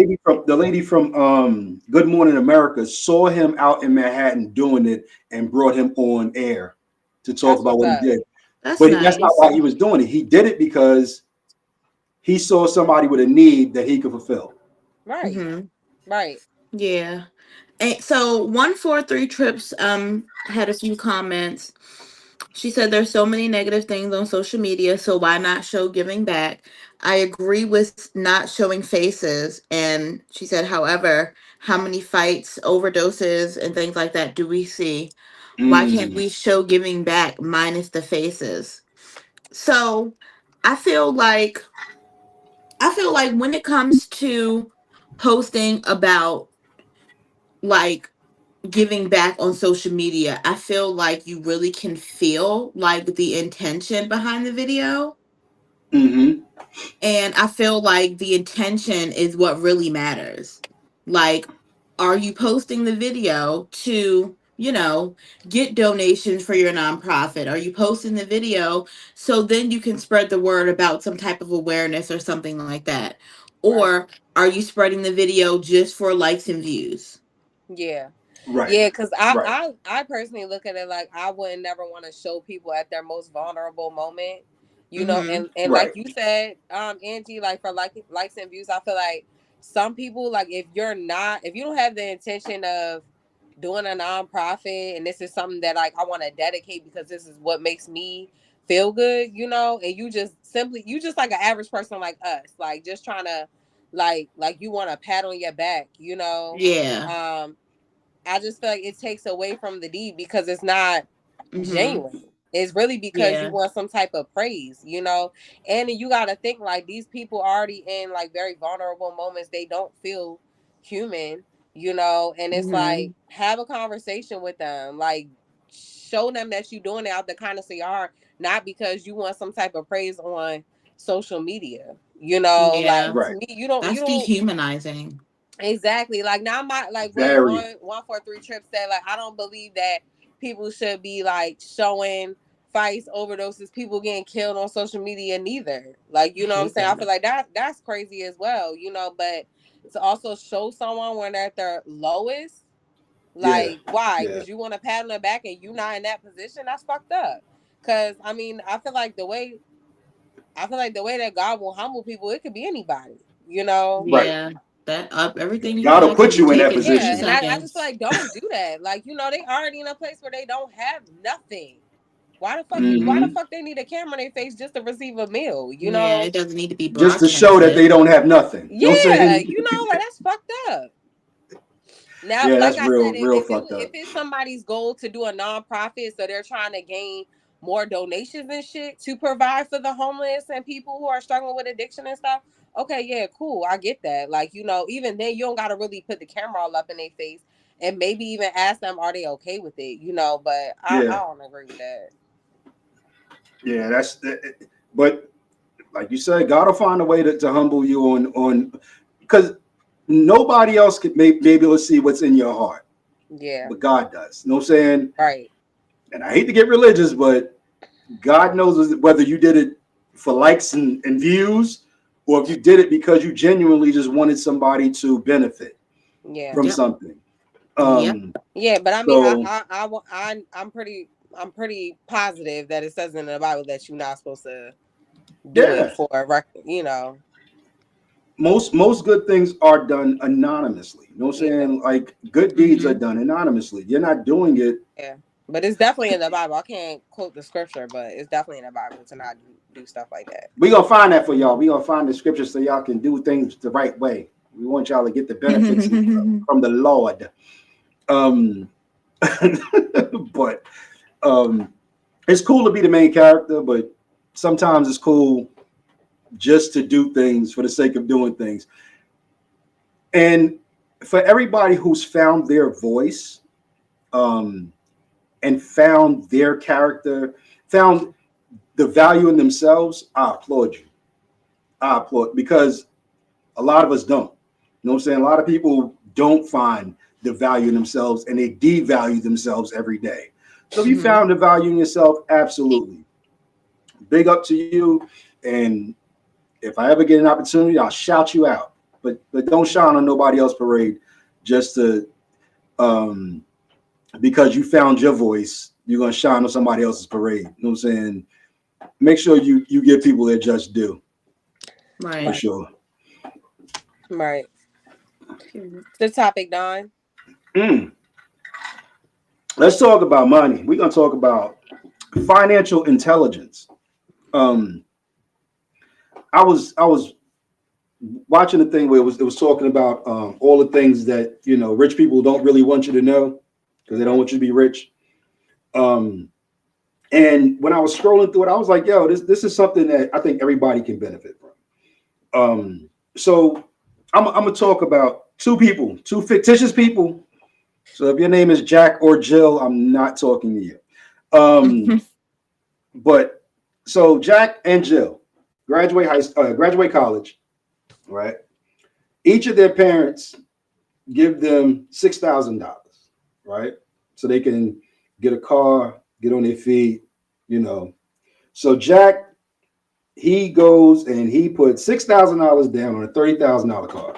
the lady from Good Morning America saw him out in Manhattan doing it and brought him on air to talk
That's
about
what's
what he
up.
did.
That's
But that's not
nice.
why he was doing it. He did it because he saw somebody with a need that he could fulfill.
Right.
Mm-hmm.
Right.
Yeah. And so 143 trips had a few comments. She said there's so many negative things on social media, so why not show giving back? I agree with not showing faces. And she said, however, how many fights, overdoses, and things like that do we see? Why can't
Mm,
we show giving back minus the faces? So I feel like when it comes to posting about like giving back on social media, I feel like you really can feel like the intention behind the video.
hmm
And I feel like the intention is what really matters. Like, are you posting the video to, get donations for your nonprofit? Are you posting the video so then you can spread the word about some type of awareness or something like that?
Right.
Or are you spreading the video just for likes and views?
Yeah.
Right.
Yeah, because I,
Right.
I I personally look at it like I wouldn't never want to show people at their most vulnerable moment,
Mm-hmm.
and like
Right.
you said, Angie, like for likes and views, I feel like some people, like, if you don't have the intention of doing a nonprofit and this is something that like I want to dedicate because this is what makes me feel good, and you just like an average person like us, like just trying to like you want a pat on your back,
Yeah.
um I just feel like it takes away from the deed because it's not
Mm-hmm.
genuine. It's really because you
Yeah.
want some type of praise, And you got to think like these people already in like very vulnerable moments. They don't feel human, And it's
Mm-hmm.
like have a conversation with them, like show them that you're doing it out the kindness of your heart, not because you want some type of praise on social media. Like
Yeah.
to
Right.
me, you
That's
don't
dehumanizing.
exactly. Like now, my like what
Very.
143 Trip said. Like I don't believe that people should be like showing fights, overdoses, people getting killed on social media. Neither. Like
I
what I'm
hate
saying. I
that.
feel like that's crazy as well. But to also show someone when they're at their lowest,
Yeah.
like why?
Yeah.
Because you want to pat on their back and you not in that position. That's fucked up. Because I mean, I feel like the way that God will humble people, it could be anybody.
Right.
Yeah. That up everything you
God will
have can
put
be
you in that
taken in two
Yeah,
position.
and I just feel
seconds.
like don't do that. Like, they already in a place where they don't have nothing. Why the
Mm-hmm.
hmm
fuck they need a camera in their face just to receive a meal,
Yeah, it doesn't need to be
Just to show that they
broadcasted.
don't have nothing. You know what I'm
Yeah,
saying?
like that's fucked up. Now,
Yeah,
like
that's
I said,
real, real fucked
if
up.
it's somebody's goal to do a nonprofit, so they're trying to gain more donations and shit to provide for the homeless and people who are struggling with addiction and stuff. Okay, yeah, cool. I get that. Like, even then you don't gotta really put the camera all up in their face and maybe even ask them are they okay with it, but I
Yeah.
don't agree with that.
Yeah, but like you said, God will find a way to humble you on because nobody else may be able to see what's in your heart,
Yeah.
but God does. You know what I'm saying?
Right.
And I hate to get religious, but God knows whether you did it for likes and views or if you did it because you genuinely just wanted somebody to benefit
Yeah.
from
Yep.
something.
Yep.
Um,
Yeah, but I mean,
so
I'm pretty positive that it says in the Bible that you're not supposed to do it
yeah,
for a record.
most good things are done anonymously. You know what I'm
Yeah,
saying? Like good deeds are
Mm-hmm.
done anonymously. You're not doing it.
yeah. But it's definitely in the Bible. I can't quote the scripture, but it's definitely in the Bible to not do stuff like that.
We gonna find that for y'all. We gonna find the scripture so y'all can do things the right way. We want y'all to get the benefits from the Lord. Um, but it's cool to be the main character, but sometimes it's cool just to do things for the sake of doing things. And for everybody who's found their voice, um, and found their character, found the value in themselves, I applaud you. I applaud, because a lot of us don't. You know what I'm saying? A lot of people don't find the value in themselves, and they devalue themselves every day. So if you found the value in yourself, absolutely. Big up to you. And if I ever get an opportunity, I'll shout you out. But don't shine on nobody else's parade just to um because you found your voice, you're gonna shine on somebody else's parade. You know what I'm saying? Make sure you give people their just due.
Right.
For sure.
Right. The topic, Don.
Mm. Let's talk about money. We're gonna talk about financial intelligence. Um, I was watching the thing where it was talking about all the things that rich people don't really want you to know because they don't want you to be rich. Um, and when I was scrolling through it, I was like, "Yo, this is something that I think everybody can benefit from." So I'm gonna talk about two people, two fictitious people. So if your name is Jack or Jill, I'm not talking to you. Um, but so Jack and Jill graduate college, right? Each of their parents give them $6,000, right? So they can get a car, get on their feet. So Jack, he goes and he put $6,000 down on a $30,000 car.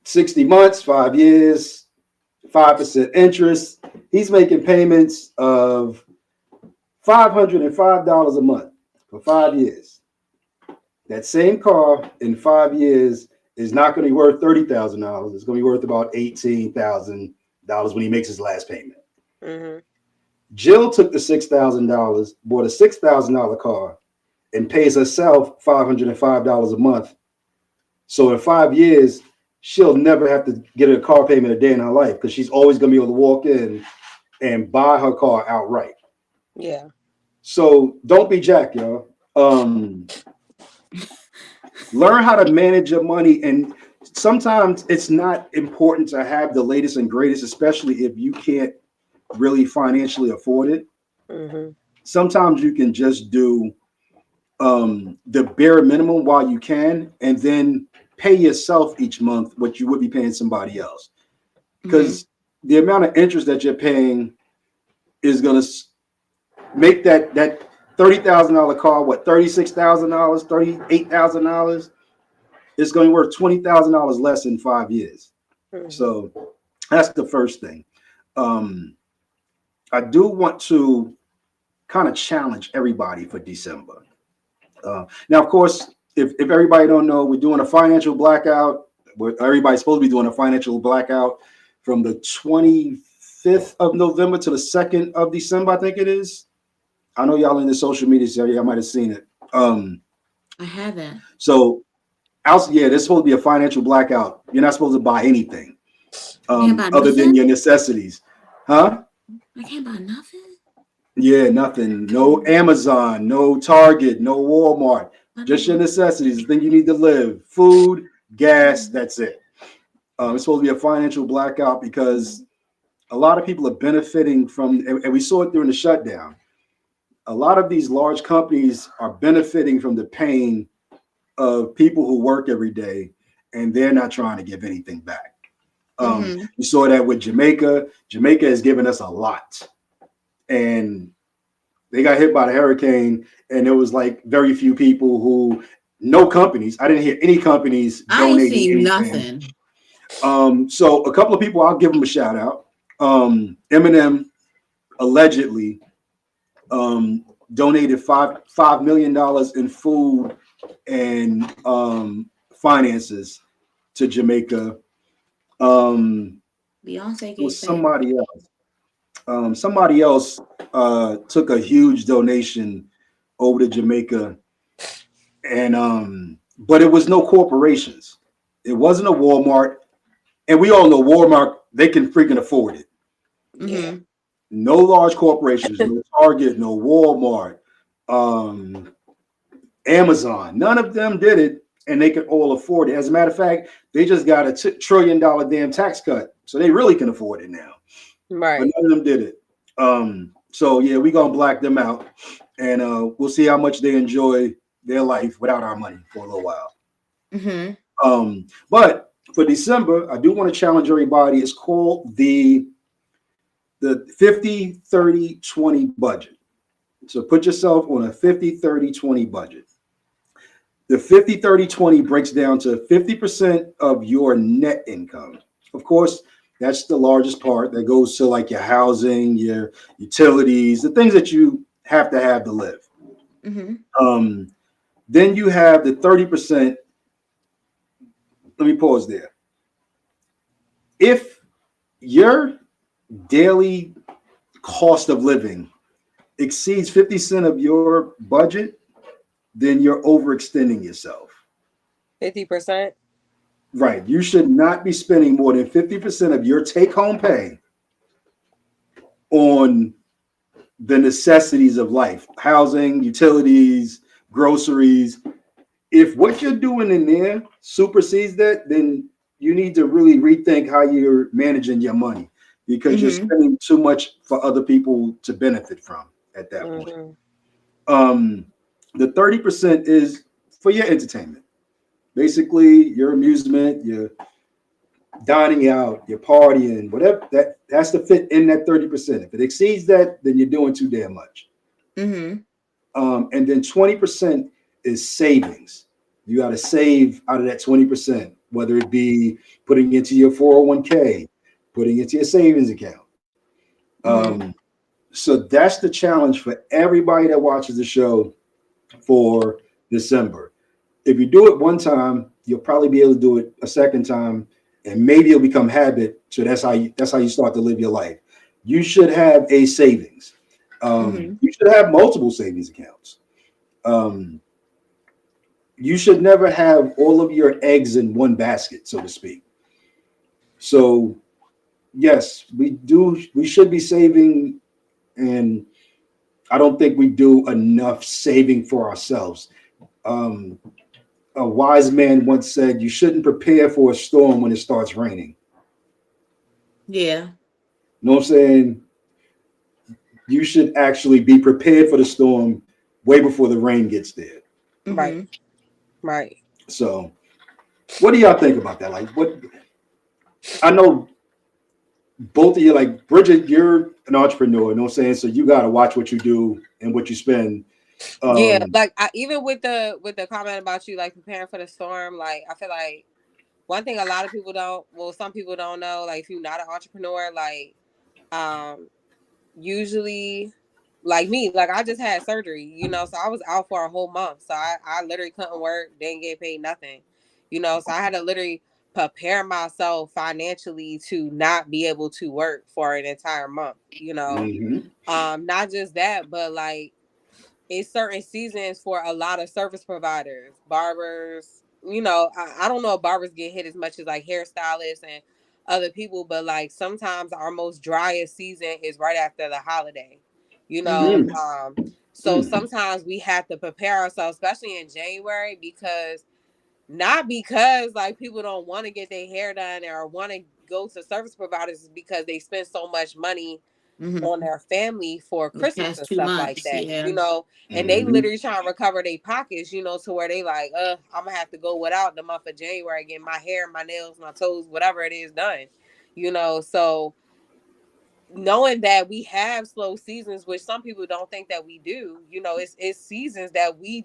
60 months, 5 years, 5% interest. He's making payments of $505 a month for 5 years. That same car in 5 years is not going to be worth $30,000. It's going to be worth about $18,000 when he makes his last payment.
Mm-hmm.
Jill took the $6,000, bought a $6,000 car, and pays herself $505 a month. So in 5 years, she'll never have to get a car payment a day in her life because she's always going to be able to walk in and buy her car outright.
Yeah.
So don't be Jack, y'all. Learn how to manage your money. And sometimes it's not important to have the latest and greatest, especially if you can't really financially afford it.
Mm-hmm.
Sometimes you can just do the bare minimum while you can, and then pay yourself each month what you would be paying somebody else. Because the amount of interest that you're paying is going to make that $30,000 car, what, $36,000, $38,000, it's going to be worth $20,000 less in 5 years.
Mm-hmm.
So that's the first thing. I do want to kind of challenge everybody for December. Now, of course, if everybody don't know, we're doing a financial blackout. Everybody's supposed to be doing a financial blackout from the 25th of November to the 2nd of December, I think it is. I know y'all in the social media, so y'all might have seen it.
I haven't.
So, there's supposed to be a financial blackout. You're not supposed to buy anything other than your necessities. Huh?
I can't buy nothing?
Yeah, nothing. No Amazon, no Target, no Walmart. Just your necessities, the thing you need to live. Food, gas, that's it. It's supposed to be a financial blackout because a lot of people are benefiting from, and we saw it during the shutdown. A lot of these large companies are benefiting from the pain of people who work every day, and they're not trying to give anything back. You saw that with Jamaica. Jamaica has given us a lot. And they got hit by the hurricane, and there was like very few people no companies. I didn't hear any companies donating anything. Nothing. So a couple of people, I'll give them a shout out. Eminem allegedly donated $5 million in food and finances to Jamaica.
Beyonce
was somebody else. Somebody else took a huge donation over to Jamaica, and but it was no corporations. It wasn't a Walmart, and we all know Walmart, they can freaking afford it.
Yeah.
No large corporations, no Target, no Walmart, Amazon. None of them did it, and they could all afford it. As a matter of fact, they just got a $1 trillion damn tax cut, so they really can afford it now.
Right.
But none of them did it. So yeah, we're gonna black them out, and we'll see how much they enjoy their life without our money for a little while.
Mm-hmm.
But for December, I do want to challenge everybody. It's called the 50-30-20 budget. So put yourself on a 50-30-20 budget. The 50-30-20 breaks down to 50% of your net income. Of course, that's the largest part that goes to like your housing, your utilities, the things that you have to live.
Mm-hmm.
Um, then you have the 30%. Let me pause there. If your daily cost of living exceeds 50% of your budget, then you're overextending yourself.
50%.
Right. You should not be spending more than 50% of your take home pay on the necessities of life, housing, utilities, groceries. If what you're doing in there supersedes that, then you need to really rethink how you're managing your money because you're
Mm-hmm.
spending too much for other people to benefit from at that point.
Mm-hmm.
Um, the 30% is for your entertainment, basically your amusement, your dining out, your partying, whatever that has to fit in that 30%. If it exceeds that, then you're doing too damn much.
Mm-hmm.
And then 20% is savings. You got to save out of that 20%, whether it be putting into your 401k, putting into your savings account.
Mm-hmm.
Um, so that's the challenge for everybody that watches the show for December. If you do it one time, you'll probably be able to do it a second time, and maybe it'll become habit. So that's how you start to live your life. You should have a savings.
Mm-hmm.
You should have multiple savings accounts. Um, you should never have all of your eggs in one basket, so to speak. So yes, we do. We should be saving, and I don't think we do enough saving for ourselves. Um, a wise man once said, "You shouldn't prepare for a storm when it starts raining."
Yeah.
You know what I'm saying? You should actually be prepared for the storm way before the rain gets there.
Right.
Mm-hmm.
Right.
So, what do y'all think about that? Like, what I know both of you, like Bridget, you're an entrepreneur. You know what I'm saying? So you got to watch what you do and what you spend.
Yeah,
Um,
like even with the comment about you like preparing for the storm, like I feel like one thing a lot of people don't, well, some people don't know, like if you're not an entrepreneur, like um usually like me, like I just had surgery, so I was out for a whole month. So I literally couldn't work, didn't get paid nothing, so I had to literally prepare myself financially to not be able to work for an entire month.
mhm,
Not just that, but like it's certain seasons for a lot of service providers, barbers. I don't know if barbers get hit as much as like hairstylists and other people, but like sometimes our most driest season is right after the holiday. You know,
Mm-hmm.
mm,
so
mm,
sometimes we have to prepare ourselves, especially in January, because not because like people don't want to get their hair done or want to go to service providers, because they spend so much money
Mm-hmm.
on their family for
The
Christmas
past
and
two
stuff like
months.
that,
Yeah.
and they
mhm,
literally trying to recover their pockets, to where they like, I'm gonna have to go without the month of January, getting my hair, my nails, my toes, whatever it is done, so knowing that we have slow seasons, which some people don't think that we do, it's seasons that we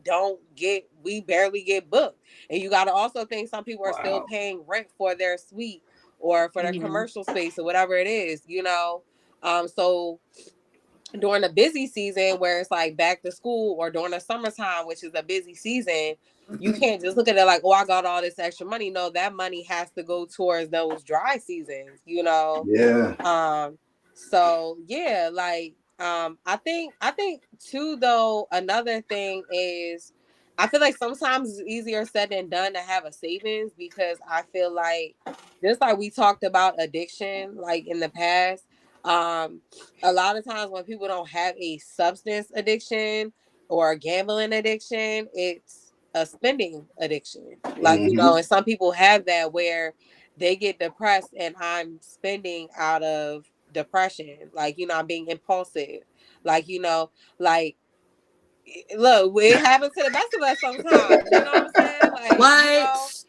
barely get booked. And you got to also think some people are still
wow.
paying rent for their suite or for their
Mm-hmm.
commercial space or whatever it is, so during the busy season where it's like back to school, or during the summertime, which is a busy season, you can't just look at it like, oh, I got all this extra money. No, that money has to go towards those dry seasons.
Yeah.
um so yeah, like I think too, though, another thing is I feel like sometimes it's easier said than done to have a savings, because I feel like, just like we talked about addiction like in the past, um a lot of times when people don't have a substance addiction or a gambling addiction, it's a spending addiction. Like,
Hmm.
and some people have that where they get depressed and I'm spending out of depression. Like, I'm being impulsive. Like, like, look, it happens to the best of us sometimes. You know what I'm saying? Like,
What?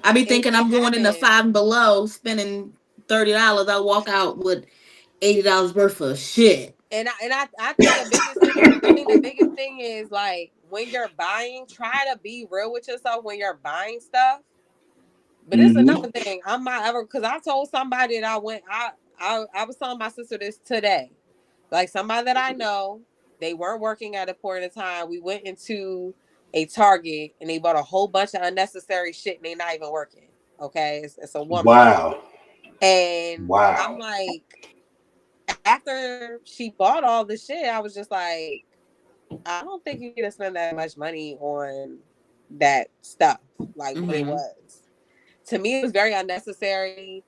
I be
it,
thinking
it
I'm going in the
happens.
Five and Below, spending $30. I walk out with $80 worth of shit.
And I think the biggest thing, is like when you're buying, try to be real with yourself when you're buying stuff. But it's
Mm-hmm.
another thing. I'm not ever, because I told somebody that I was telling my sister this today. Like, somebody that I know, they weren't working at a point in time. We went into a Target and they bought a whole bunch of unnecessary shit and they not even working. Okay, it's a woman,
Wow.
and I'm
Wow.
like, after she bought all the shit, I was just like, I don't think you need to spend that much money on that stuff. Like, what it
Mm-hmm.
was. To me, it was very unnecessary.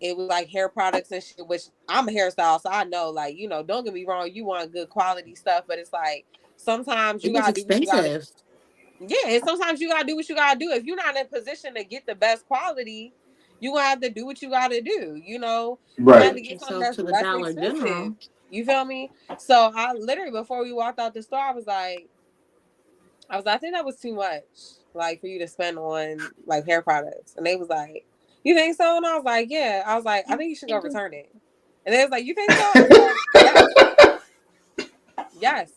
It was like hair products and shit, which I'm a hairstylist, so I know, like, don't get me wrong, you want good quality stuff, but it's like sometimes you
It was
gotta do what you gotta.
expensive.
Yeah, and sometimes you gotta do what you gotta do. If you're not in a position to get the best quality, you gonna have to do what you gotta do. You might have to
Right.
Treat
get something
yourself
that's
to the
less
Dollar
expensive.
General.
You feel me? So I literally, before we walked out the store, I think that was too much, like, for you to spend on like hair products. And they was like, "You think so?" And I was like, "Yeah." I was like, "I think you should go return it." And they was like, "You think so?" I said, "Yes, yes."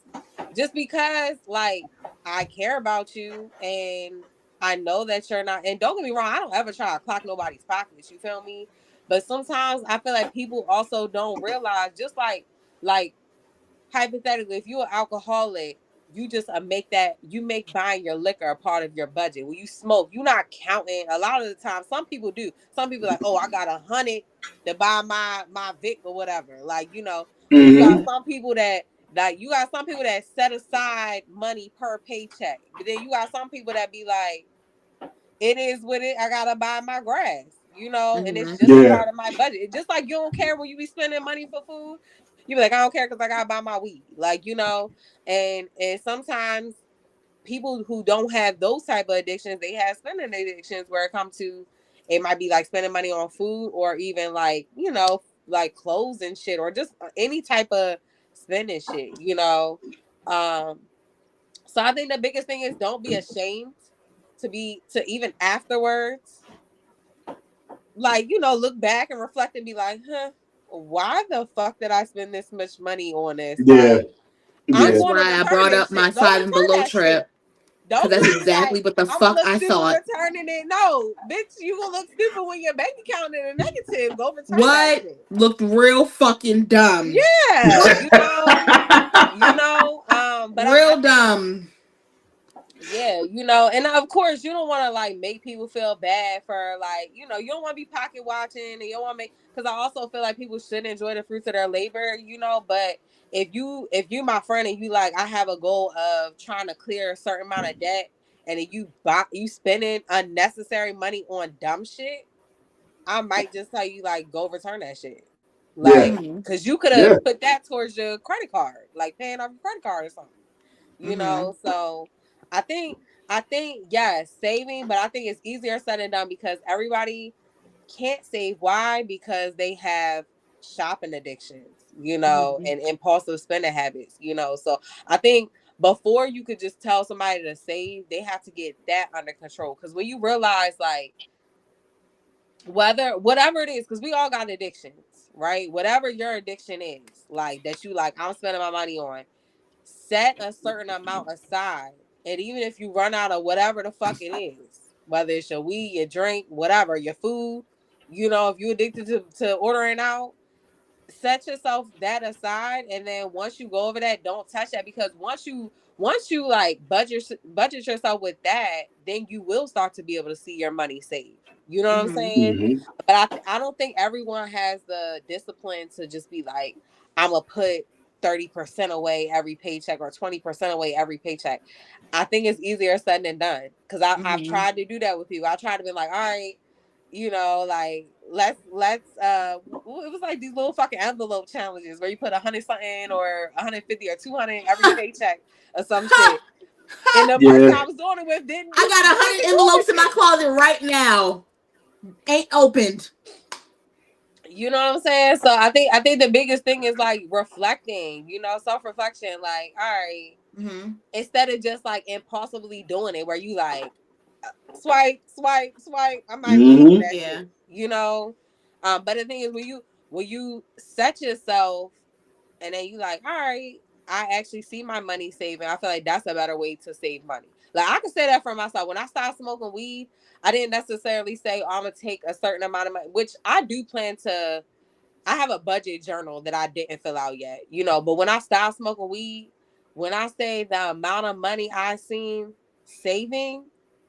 Just because, like, I care about you and I know that you're not. And don't get me wrong, I don't ever try to clock nobody's pockets. You feel me? But sometimes I feel like people also don't realize, just like hypothetically, if you're an alcoholic, you just make buying your liquor a part of your budget. When you smoke, you're not counting. A lot of the time, some people do. Some people like, oh, I got 100 to buy my Vic or whatever. Like, then you got
Mm-hmm.
some people that set aside money per paycheck. But then you got some people that be like, it is what it. I gotta buy my grass, and it's
Mm-hmm.
just a
Yeah.
part of my budget. It's just like you don't care when you be spending money for food. You be like, I don't care because I gotta buy my weed, like, and sometimes people who don't have those type of addictions, they have spending addictions where it comes to, it might be like spending money on food or even like, like clothes and shit, or just any type of spending shit. Um, so I think the biggest thing is, don't be ashamed to even afterwards, like, look back and reflect and be like, huh, why the fuck did I spend this much money on this?
Yeah.
Like, I'm
Yeah.
That's
going to
why I
return
brought
this
up my
shit. Go
Five and
return
Below
that shit.
trip. Because
Don't
that's
just be like,
exactly what the
I'm gonna
fuck
look
I
stupid
thought.
returning it. No, bitch, you gonna look stupid when your bank account in the negative. Go return that
What?
shit.
Looked real fucking dumb.
Yeah, but I
Real
think,
dumb.
yeah, and of course you don't want to like make people feel bad for, like, you don't want to be pocket watching, and you don't want to make, because I also feel like people should enjoy the fruits of their labor, but if you my friend and you like, I have a goal of trying to clear a certain amount of debt, and then you spending unnecessary money on dumb shit, I might just tell you, like, go return that shit.
Yeah.
Like,
Mm-hmm.
because you could
Yeah.
have put that towards your credit card, like paying off your credit card or something.
Mm-hmm.
So I think yes, saving, but I think it's easier said than done because everybody can't save. Why? Because they have shopping addictions,
Mm-hmm.
and impulsive spending habits. So I think before you could just tell somebody to save, they have to get that under control. Because when you realize, like, whatever it is, because we all got addictions, right? Whatever your addiction is, like, that you like, I'm spending my money on, set a certain amount aside. And even if you run out of whatever the fuck it is, whether it's your weed, your drink, whatever, your food, if you're addicted to ordering out, set yourself that aside. And then once you go over that, don't touch that, because once you like budget yourself with that, then you will start to be able to see your money saved. You know what I'm
Mm-hmm.
saying?
Mm-hmm.
But I don't think everyone has the discipline to just be like, I'm gonna put 30% away every paycheck or 20% away every paycheck. I think it's easier said than done, because I've
Mm-hmm.
tried to do that with people. I tried to be like, all right, like, let's it was like these little fucking envelope challenges where you put 100 something or 150 or 200 every paycheck or some shit. And the person
Yeah.
I was doing it with didn't
I got
didn't
100
do the
envelopes in my
shit.
closet right now. Ain't opened.
You know what I'm saying? So I think the biggest thing is like reflecting, self-reflection. Like, all right,
Mm-hmm.
instead of just like impulsively doing it where you like swipe, swipe, swipe. I'm not even gonna do
Mm-hmm.
that
Yeah.
shit. But the thing is when you set yourself and then you like, all right, I actually see my money saving. I feel like that's a better way to save money. Like I can say that for myself. When I started smoking weed, I didn't necessarily say, oh, I'm gonna take a certain amount of money, which I do plan to. I have a budget journal that I didn't fill out yet, but when I started smoking weed, when I say the amount of money I seen saving,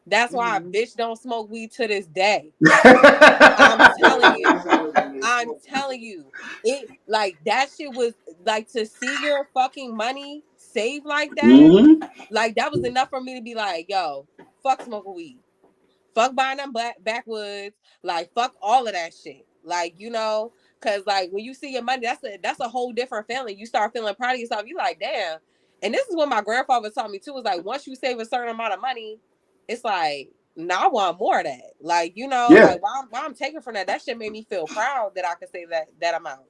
that's why a
Mm-hmm.
bitch don't smoke weed to this day. I'm telling you. I'm telling you. It like that shit was like to see your fucking money saved like that.
Mm-hmm.
Like that was enough for me to be like, yo, fuck smoking weed. Fuck buying them backwoods. Like fuck all of that shit. Like, cause like when you see your money, that's a whole different feeling. You start feeling proud of yourself. You like, damn. And this is what my grandfather taught me too, is like once you save a certain amount of money, it's like, no, I want more of that. Like,
Yeah.
like while I'm taking from that shit made me feel proud that I could save that amount.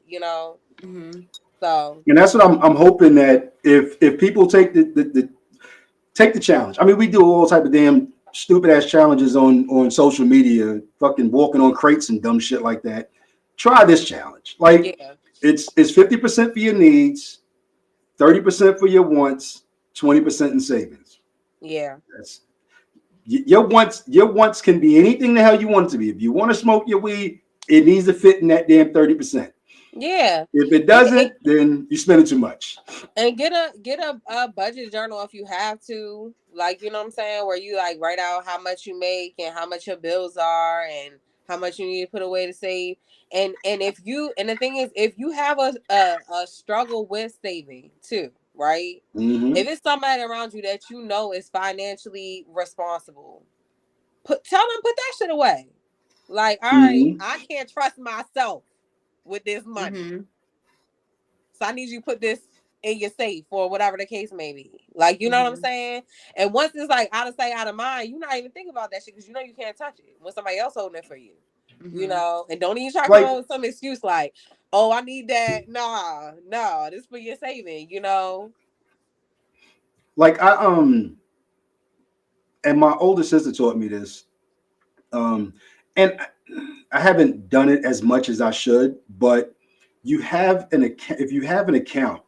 Mm-hmm.
So
And that's what I'm hoping that if people take take the challenge. I mean, we do all type of damn stupid ass challenges on social media, fucking walking on crates and dumb shit like that. Try this challenge. Like
yeah,
it's 50% for your needs, 30% for your wants, 20% in savings.
yeah,
That's your wants can be anything the hell you want it to be. If you want to smoke your weed, it needs to fit in that damn 30%.
yeah.
If it
And,
doesn't, then you're spending too much.
and get a budget journal if you have to, like, you know what I'm saying, where you like write out how much you make and how much your bills are and how much you need to put away to save. And the thing is, if you have a struggle with saving too, right?
Mm-hmm.
If it's somebody around you that you know is financially responsible, tell them put that shit away. Like, all right,
Mm-hmm.
I can't trust myself with this money.
Mm-hmm.
So I need you to put this in your safe or whatever the case may be. Like, you know what I'm
Mm-hmm.
saying? And once it's like out of sight, out of mind, you're not even thinking about that shit because you know you can't touch it when somebody else holding it for you.
Mm-hmm.
And don't even try to come
Like
up with some excuse like, oh, I need that. Nah, no, this for your saving.
like and my older sister taught me this. Um, and I haven't done it as much as I should, but you have an account. If you have an account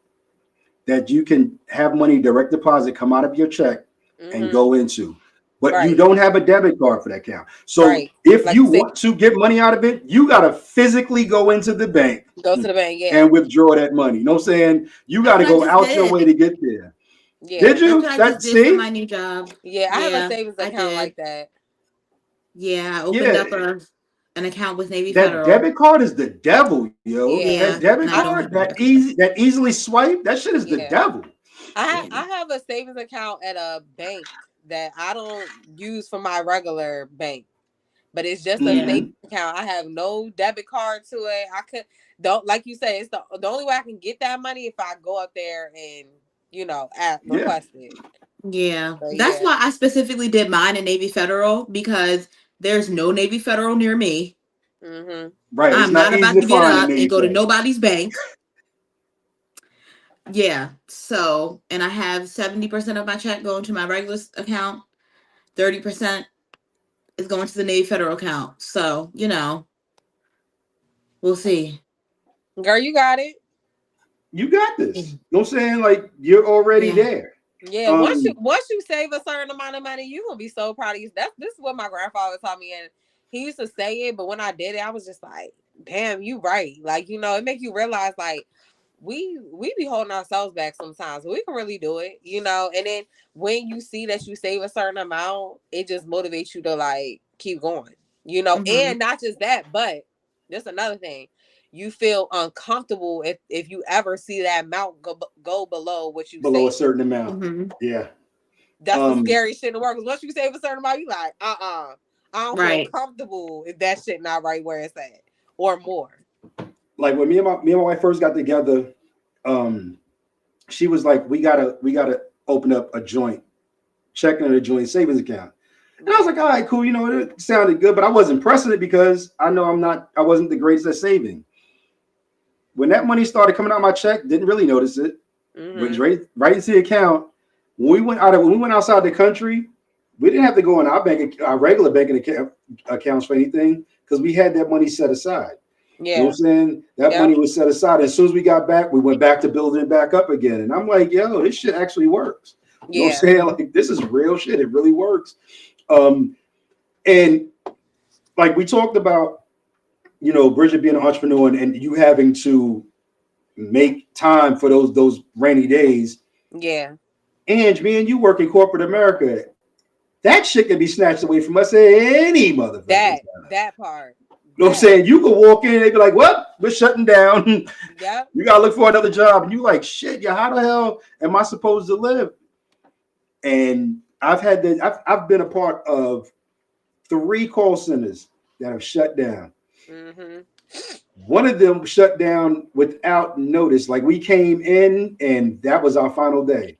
that you can have money direct deposit come out of your check and
Mm-hmm.
go into, but you
Right,
don't have a debit card for that account. So
right.
if
Like
you
you said,
want to get money out of it, you gotta physically go into the bank
go to the bank. Yeah,
and withdraw that money. You know what I'm saying? You
That's
got to
what I
go
just
out your way
did.
to get there.
yeah,
Did
That's what
you?
I
That
just did for
see?
my new job.
yeah. I have a
Yeah,
savings
I
account
did.
like that.
Yeah, I opened
Yeah.
up an account with Navy
That
Federal.
debit card is the devil, yo.
Yeah,
That
Yeah,
debit
not
I
doing
card, that
it.
easily swipe, that shit is the
yeah.
devil.
I
Yeah.
I have a savings account at a bank that I don't use for my regular bank, but it's just a
Yeah.
savings
Mm-hmm.
account. I have no debit card to it. I could don't like you say it's the only way I can get that money if I go up there and
Yeah.
request it.
Yeah.
But
That's
yeah,
why I specifically did mine in Navy Federal because there's no Navy Federal near me.
mhm,
Right. It's
I'm
not
not
easy
about
to
to get
find in
up and
Navy
go to
Federal.
nobody's bank. Yeah. So, and I have 70% of my check going to my regular account, 30% is going to the Navy Federal account. So, we'll see.
girl, you got it.
You got this. You know what I'm saying? Like you're already
Yeah.
there.
Yeah,
Um,
once you save a certain amount of money, you gonna be so proud of you. This is what my grandfather taught me, and he used to say it, but when I did it, I was just like, damn, you right. Like, it make you realize like we be holding ourselves back sometimes, but we can really do it. And then when you see that you save a certain amount, it just motivates you to like keep going.
Mm-hmm.
And not just that, but there's another thing. You feel uncomfortable if you ever see that amount go below what you
below a
saving.
certain amount.
Mm-hmm.
Yeah.
That's the
Um,
scary shit in the world. Because once you save a certain amount, you like, I don't feel
Right.
comfortable if that shit not right where it's at or more.
like when me and my wife first got together, um, she was like, we gotta open up a joint checking and a joint savings account. And I was
Yeah,
like, all right, cool. It sounded good, but I wasn't pressing it because I know I wasn't the greatest at saving. when that money started coming out of my check, didn't really notice it. Went
Mm-hmm.
right into the account. When we went outside the country, we didn't have to go in our regular banking accounts for anything because we had that money set aside. You know what
Yeah.
I'm saying? That
Yep.
money was set aside. As soon as we got back, we went back to building it back up again. And I'm like, yo, this shit actually works. You know what I'm
Yeah.
saying? Like, this is real shit. It really works. And like we talked about, Bridget being an entrepreneur and you having to make time for those rainy days.
Yeah.
And me and you work in corporate America. That shit can be snatched away from us at any motherfucking time.
That part.
You know what I'm
That.
saying? You could walk in and they be like, well, we're shutting down.
Yep.
You gotta look for another job. And you like, shit, yeah, how the hell am I supposed to live? And I've been a part of 3 call centers that have shut down.
Mm-hmm.
One of them shut down without notice. Like we came in and that was our final day.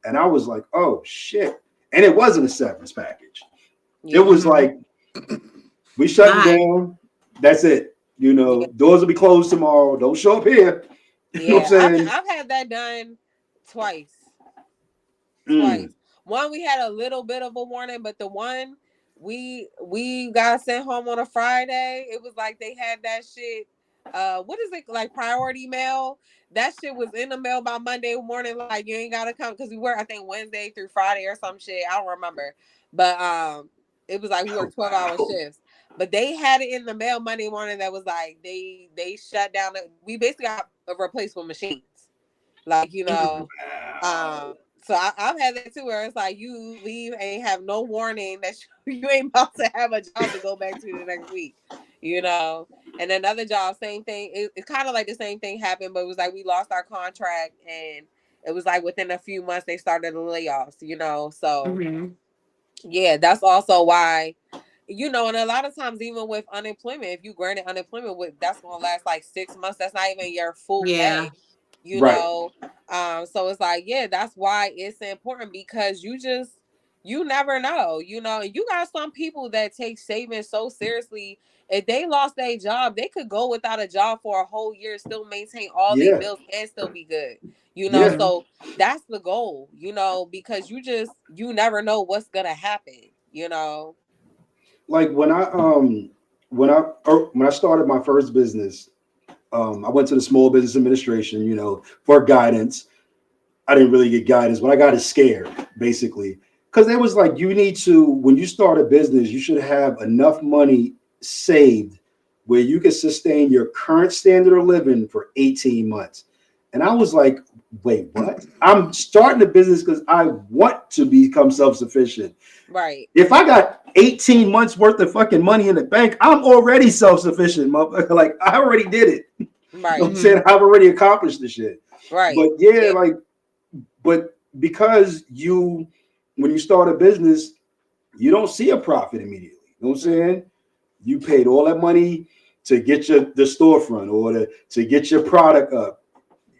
And I was like, oh shit. And it wasn't a severance package. It
Yeah.
was like, we shutting
Bye.
down. That's it.
Yeah.
Doors will be closed tomorrow. Don't show up here. You know what
Yeah.
I'm saying?
I've had that done twice.
Mm.
Twice. One we had a little bit of a warning, but the one we got sent home on a Friday. It was like they had that shit. What is it like priority mail? That shit was in the mail by Monday morning. Like you ain't gotta come because we work I think Wednesday through Friday or some shit. I don't remember, but it was like we
Oh,
worked 12-hour
wow.
shifts. But they had it in the mail Monday morning. That was like they shut down. We basically got replaced with machines. Like
Wow.
so I've had that too, where it's like you leave and have no warning that you ain't about to have a job to go back to the next week, you know. And another job, same thing. It's kind of like the same thing happened, but it was like we lost our contract, and it was like within a few months they started the layoffs, you know. So
Mm-hmm.
yeah, that's also why, you know, and a lot of times even with unemployment, if you granted unemployment with that's gonna last like 6 months, that's not even your full
Yeah.
pay, you
Right.
know. So it's like, yeah, that's why it's important because you never know, you know, and you got some people that take savings so seriously. If they lost their job, they could go without a job for a whole year, still maintain all their
Yeah.
bills and still be good, you know.
Yeah.
Mm-hmm.
So that's the goal, you know, because you never know what's gonna happen, you know.
Like when I started my first business, I went to the Small Business Administration, for guidance. I didn't really get guidance. What I got is scared, basically. Because they was like, you need to, when you start a business, you should have enough money saved where you can sustain your current standard of living for 18 months. And I was like, wait, what? I'm starting a business because I want to become self-sufficient.
Right.
If I got 18 months worth of fucking money in the bank, I'm already self-sufficient, motherfucker. Like I already did it. You know what
Right.
I'm saying? I've already accomplished the shit.
Right.
But yeah,
Yeah.
like, but because when you start a business, you don't see a profit immediately. You know what I'm saying? You paid all that money to get the storefront or to get your product up.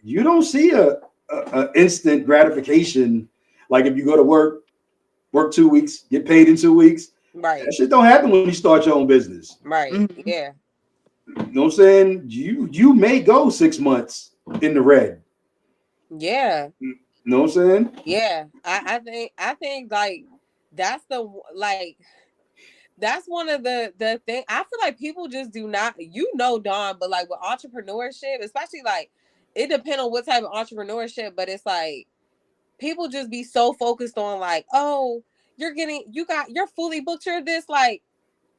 You don't see a instant gratification. Like if you go to work 2 weeks, get paid in 2 weeks.
Right.
That shit don't happen when you start your own business.
Right.
Mm-hmm.
Yeah.
You know what I'm saying? You may go 6 months in the red.
Yeah.
You know what I'm saying?
Yeah. I think like that's the like that's one of the thing. I feel like people just do not, you know, Dawn, but like with entrepreneurship, especially like it depends on what type of entrepreneurship, but it's like people just be so focused on like, oh, you're fully booked, you're this, like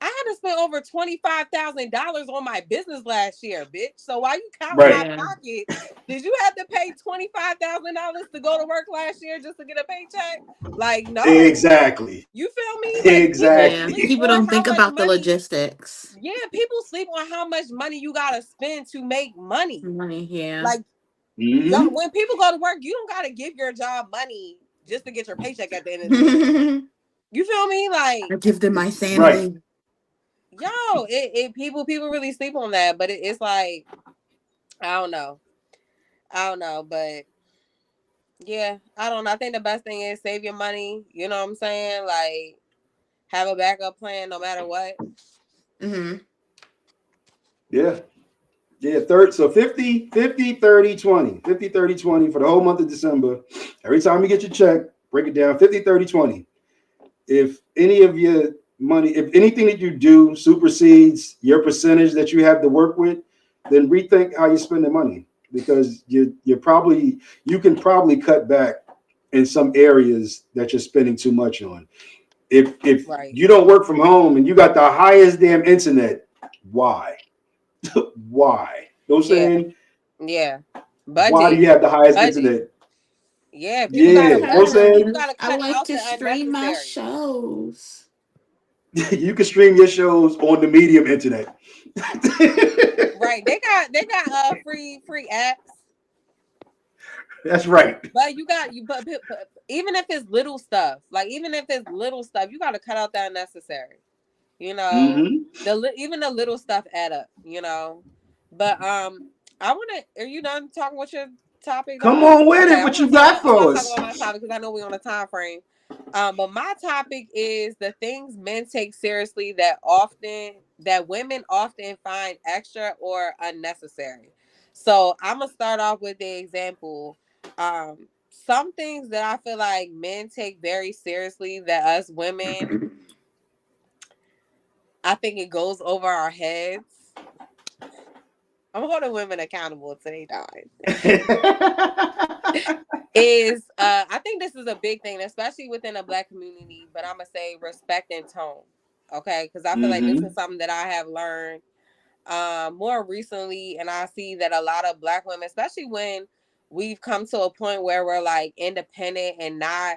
I had to spend over $25,000 on my business last year, bitch. So while you counting my
Right.
Yeah.
pocket, did you have to pay $25,000 to go to work last year just to get a paycheck? Like, no.
Exactly.
You feel me? Like people
Yeah.
Exactly.
sleep
People
on
don't
how
think
much
about the
money.
logistics.
Yeah, people sleep on how much money you gotta spend to make money.
Money. Yeah.
Like, y'all,
Mm-hmm.
when people go to work, you don't gotta give your job money just to get your paycheck at the end of the week.
I
You feel me? Like,
give them my
Right.
sanity.
yo, people really sleep on that, but it's like I don't know. I don't know, but yeah, I don't know. I think the best thing is save your money. You know what I'm saying? Like, have a backup plan no matter what.
Mm-hmm.
Yeah. Yeah, third. So 50, 50, 30, 20. 50, 30, 20 for the whole month of December. Every time you get your check, break it down 50, 30, 20. If any of your money, if anything that you do supersedes your percentage that you have to work with, then rethink how you spend the money because you can probably cut back in some areas that you're spending too much on. If
Right.
you don't work from home and you got the highest damn internet, why? Why? You know what I'm
Yeah.
saying?
Yeah.
Why do
Budget.
you have the highest
Budget.
internet?
Yeah, people
Yeah,
gotta
you know what I'm
budget.
saying?
People
Because
gotta
I
cut
like
out
to
the
stream my
unnecessary.
shows.
You can stream your shows on the medium internet.
Right. They got free apps.
That's right.
But you got you but even if it's little stuff, like even if it's little stuff, you gotta cut out that unnecessary. You know,
Hmm.
even the little stuff add up, you know. But I wanna are you done talking with your topic,
Come
dog?
on with
Okay,
it. What you got
I wanna
for
talk
us?
about my topic because I know we're on a time frame. But my topic is the things men take seriously that women often find extra or unnecessary. So I'm gonna start off with the example. Some things that I feel like men take very seriously that us women, I think it goes over our heads. I'm holding women accountable today, time. Is I think this is a big thing, especially within the black community, but I'm gonna say respect and tone. Okay, because I feel like this is
Hmm.
something that I have learned more recently, and I see that a lot of black women, especially when we've come to a point where we're like independent and not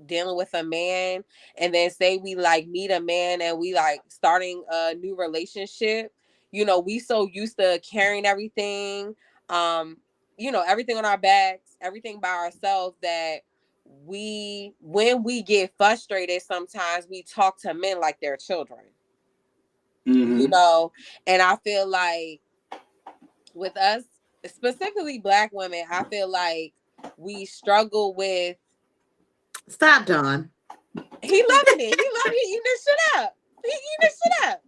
dealing with a man, and then say we like meet a man and we like starting a new relationship, you know, we so used to carrying everything, um everything on our backs, everything by ourselves, that we when we get frustrated sometimes we talk to men like they're children, you
Hmm.
know. And I feel like with us, specifically black women, I feel like we struggle with
Stop, Don.
he loving it. He loving it. Eating this shit up. He eating this shit up.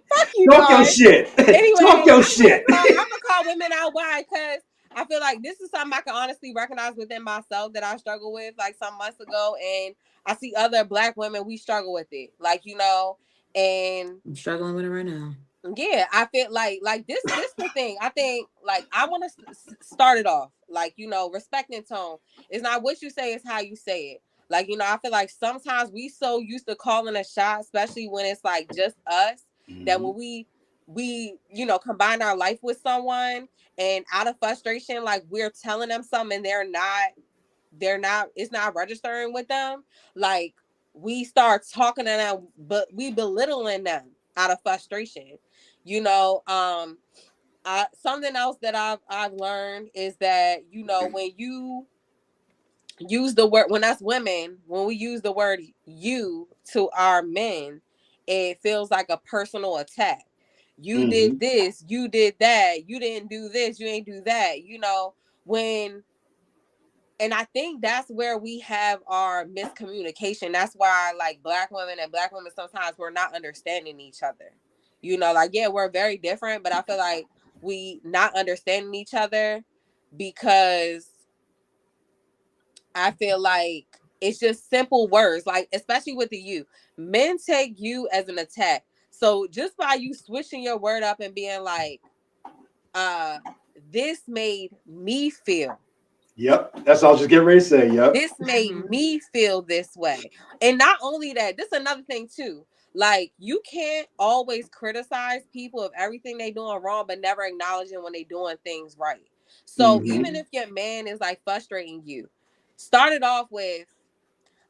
Fuck you,
Talk your
dog.
shit. Talk
Anyway,
your shit.
I'm gonna call women out. Why? Because I feel like this is something I can honestly recognize within myself that I struggle with like some months ago, and I see other black women, we struggle with it. Like, you know, and
I'm struggling with it right now.
yeah, I feel like this the thing. I think like I want to start it off like, you know, respect and tone. It's not what you say, it's how you say it. Like, you know, I feel like sometimes we so used to calling a shot, especially when it's like just us, that when
Hmm.
we you know combine our life with someone, and out of frustration like we're telling them something and they're not it's not registering with them, like we start talking to them but we belittling them out of frustration, you know. Something else that I've learned is that, you know, when you use the word, when us women, when we use the word you to our men, it feels like a personal attack. You did
Hmm.
this, you did that, you didn't do this, you ain't do that, you know. When And I think that's where we have our miscommunication. That's why like black women and black women sometimes we're not understanding each other. You know, like yeah, we're very different, but I feel like we not understanding each other because I feel like it's just simple words, like especially with the you. Men take you as an attack. So just by you switching your word up and being like, uh, this made me feel.
Yep. That's all I was just getting ready to say. Yep.
This made me feel this way. And not only that, this is another thing too. Like you can't always criticize people of everything they doing wrong, but never acknowledging when they doing things right. So even
Hmm.
if your man is like frustrating you, start it off with,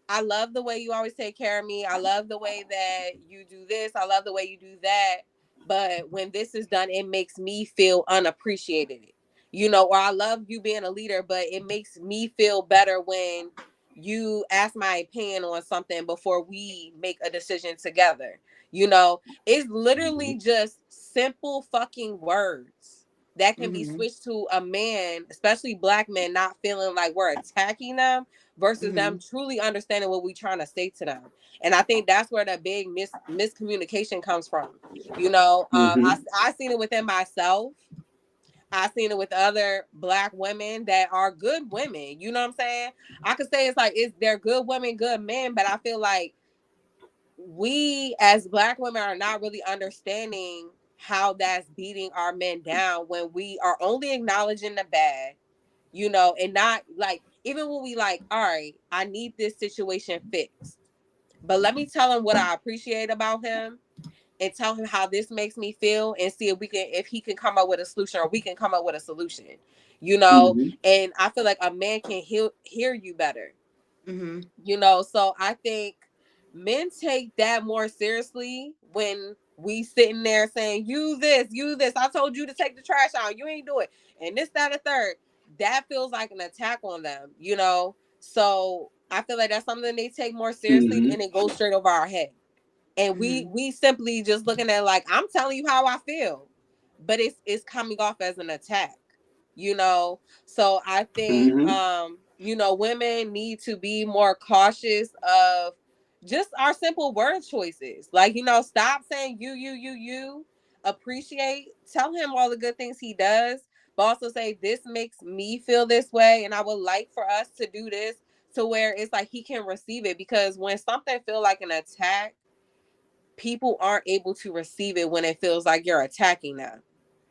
I love the way you always take care of me. I love the way that you do this. I love the way you do that. But when this is done, it makes me feel unappreciated. You know, or I love you being a leader, but it makes me feel better when you ask my opinion on something before we make a decision together. You know, it's literally just simple fucking words that can be
Mm-hmm.
switched to a man, especially black men, not feeling like we're attacking them versus
Mm-hmm.
them truly understanding what we're trying to say to them. And I think that's where the big miscommunication comes from. You know,
Mm-hmm.
I seen it within myself. I've seen it with other black women that are good women. You know what I'm saying? I could say they're good women, good men, but I feel like we as black women are not really understanding how that's beating our men down when we are only acknowledging the bad, you know, and not like even when we like, all right, I need this situation fixed. But let me tell him what I appreciate about him and tell him how this makes me feel and see if he can come up with a solution or we can come up with a solution, you know.
Mm-hmm.
And I feel like a man can hear you better,
Mm-hmm.
you know. So I think men take that more seriously when we sitting there saying, use this, I told you to take the trash out, you ain't do it, and this, that, and third. That feels like an attack on them, you know. So I feel like that's something they take more seriously
Mm-hmm.
and it goes straight over our head. And
Mm-hmm.
we simply just looking at like, I'm telling you how I feel, but it's coming off as an attack, you know. So I think
Mm-hmm.
you know, women need to be more cautious of just our simple word choices. Like, you know, stop saying you. Appreciate, tell him all the good things he does, but also say this makes me feel this way and I would like for us to do this, to where it's like he can receive it. Because when something feel like an attack, people aren't able to receive it when it feels like you're attacking them.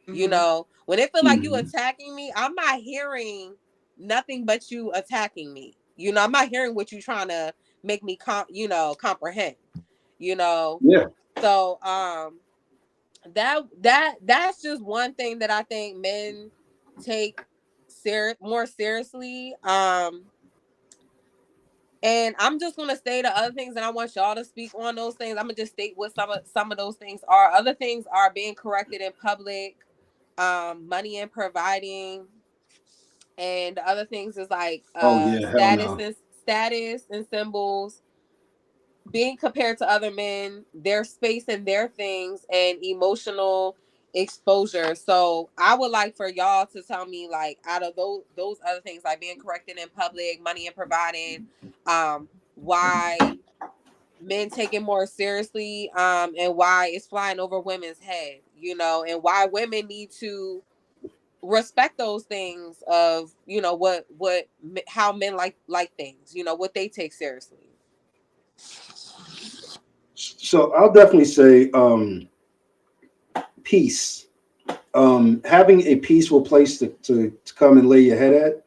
You
Mm-hmm.
know, when it feel like you
Mm-hmm.
attacking me, I'm not hearing nothing but you attacking me. You know, I'm not hearing what you trying to make me comprehend. You know,
Yeah.
so that's just one thing that I think men take more seriously. And I'm just gonna say the other things, and I want y'all to speak on those things. I'm gonna just state what some of those things are. Other things are being corrected in public, money and providing, and the other things is like
Oh yeah. Hell no.
status and symbols, being compared to other men, their space and their things, and emotional exposure. So I would like for y'all to tell me, like, out of those other things, like being corrected in public, money and providing, why men take it more seriously, and why it's flying over women's head, you know, and why women need to respect those things of, you know, how men like things, you know, what they take seriously.
So I'll definitely say peace. Having a peaceful place to come and lay your head at.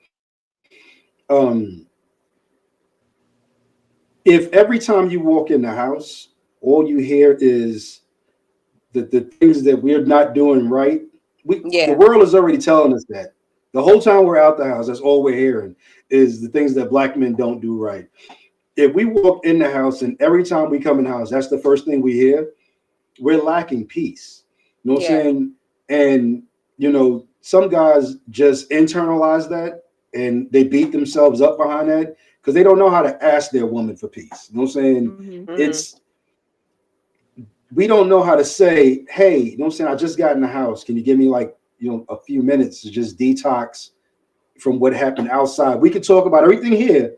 Um, if every time you walk in the house, all you hear is the things that we're not doing right, the
Yeah,
world is already telling us that. The whole time we're out the house, that's all we're hearing is the things that black men don't do right. If we walk in the house and every time we come in the house, that's the first thing we hear, we're lacking peace. You know what I'm
yeah,
saying? And some guys just internalize that and they beat themselves up behind that because they don't know how to ask their woman for peace. You know what I'm saying?
Mm-hmm.
mm-hmm.
It's We don't know how to say, hey, you know what I'm saying? I just got in the house. Can you give me like, a few minutes to just detox from what happened outside? We could talk about everything here.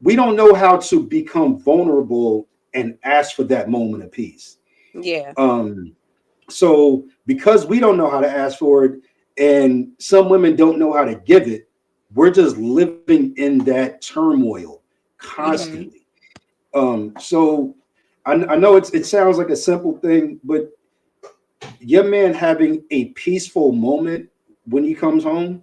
We don't know how to become vulnerable and ask for that moment of peace.
Yeah,
Um, so because we don't know how to ask for it, and some women don't know how to give it, we're just living in that turmoil
Mm-hmm.
constantly. So I know it sounds like a simple thing, but your man having a peaceful moment when he comes home,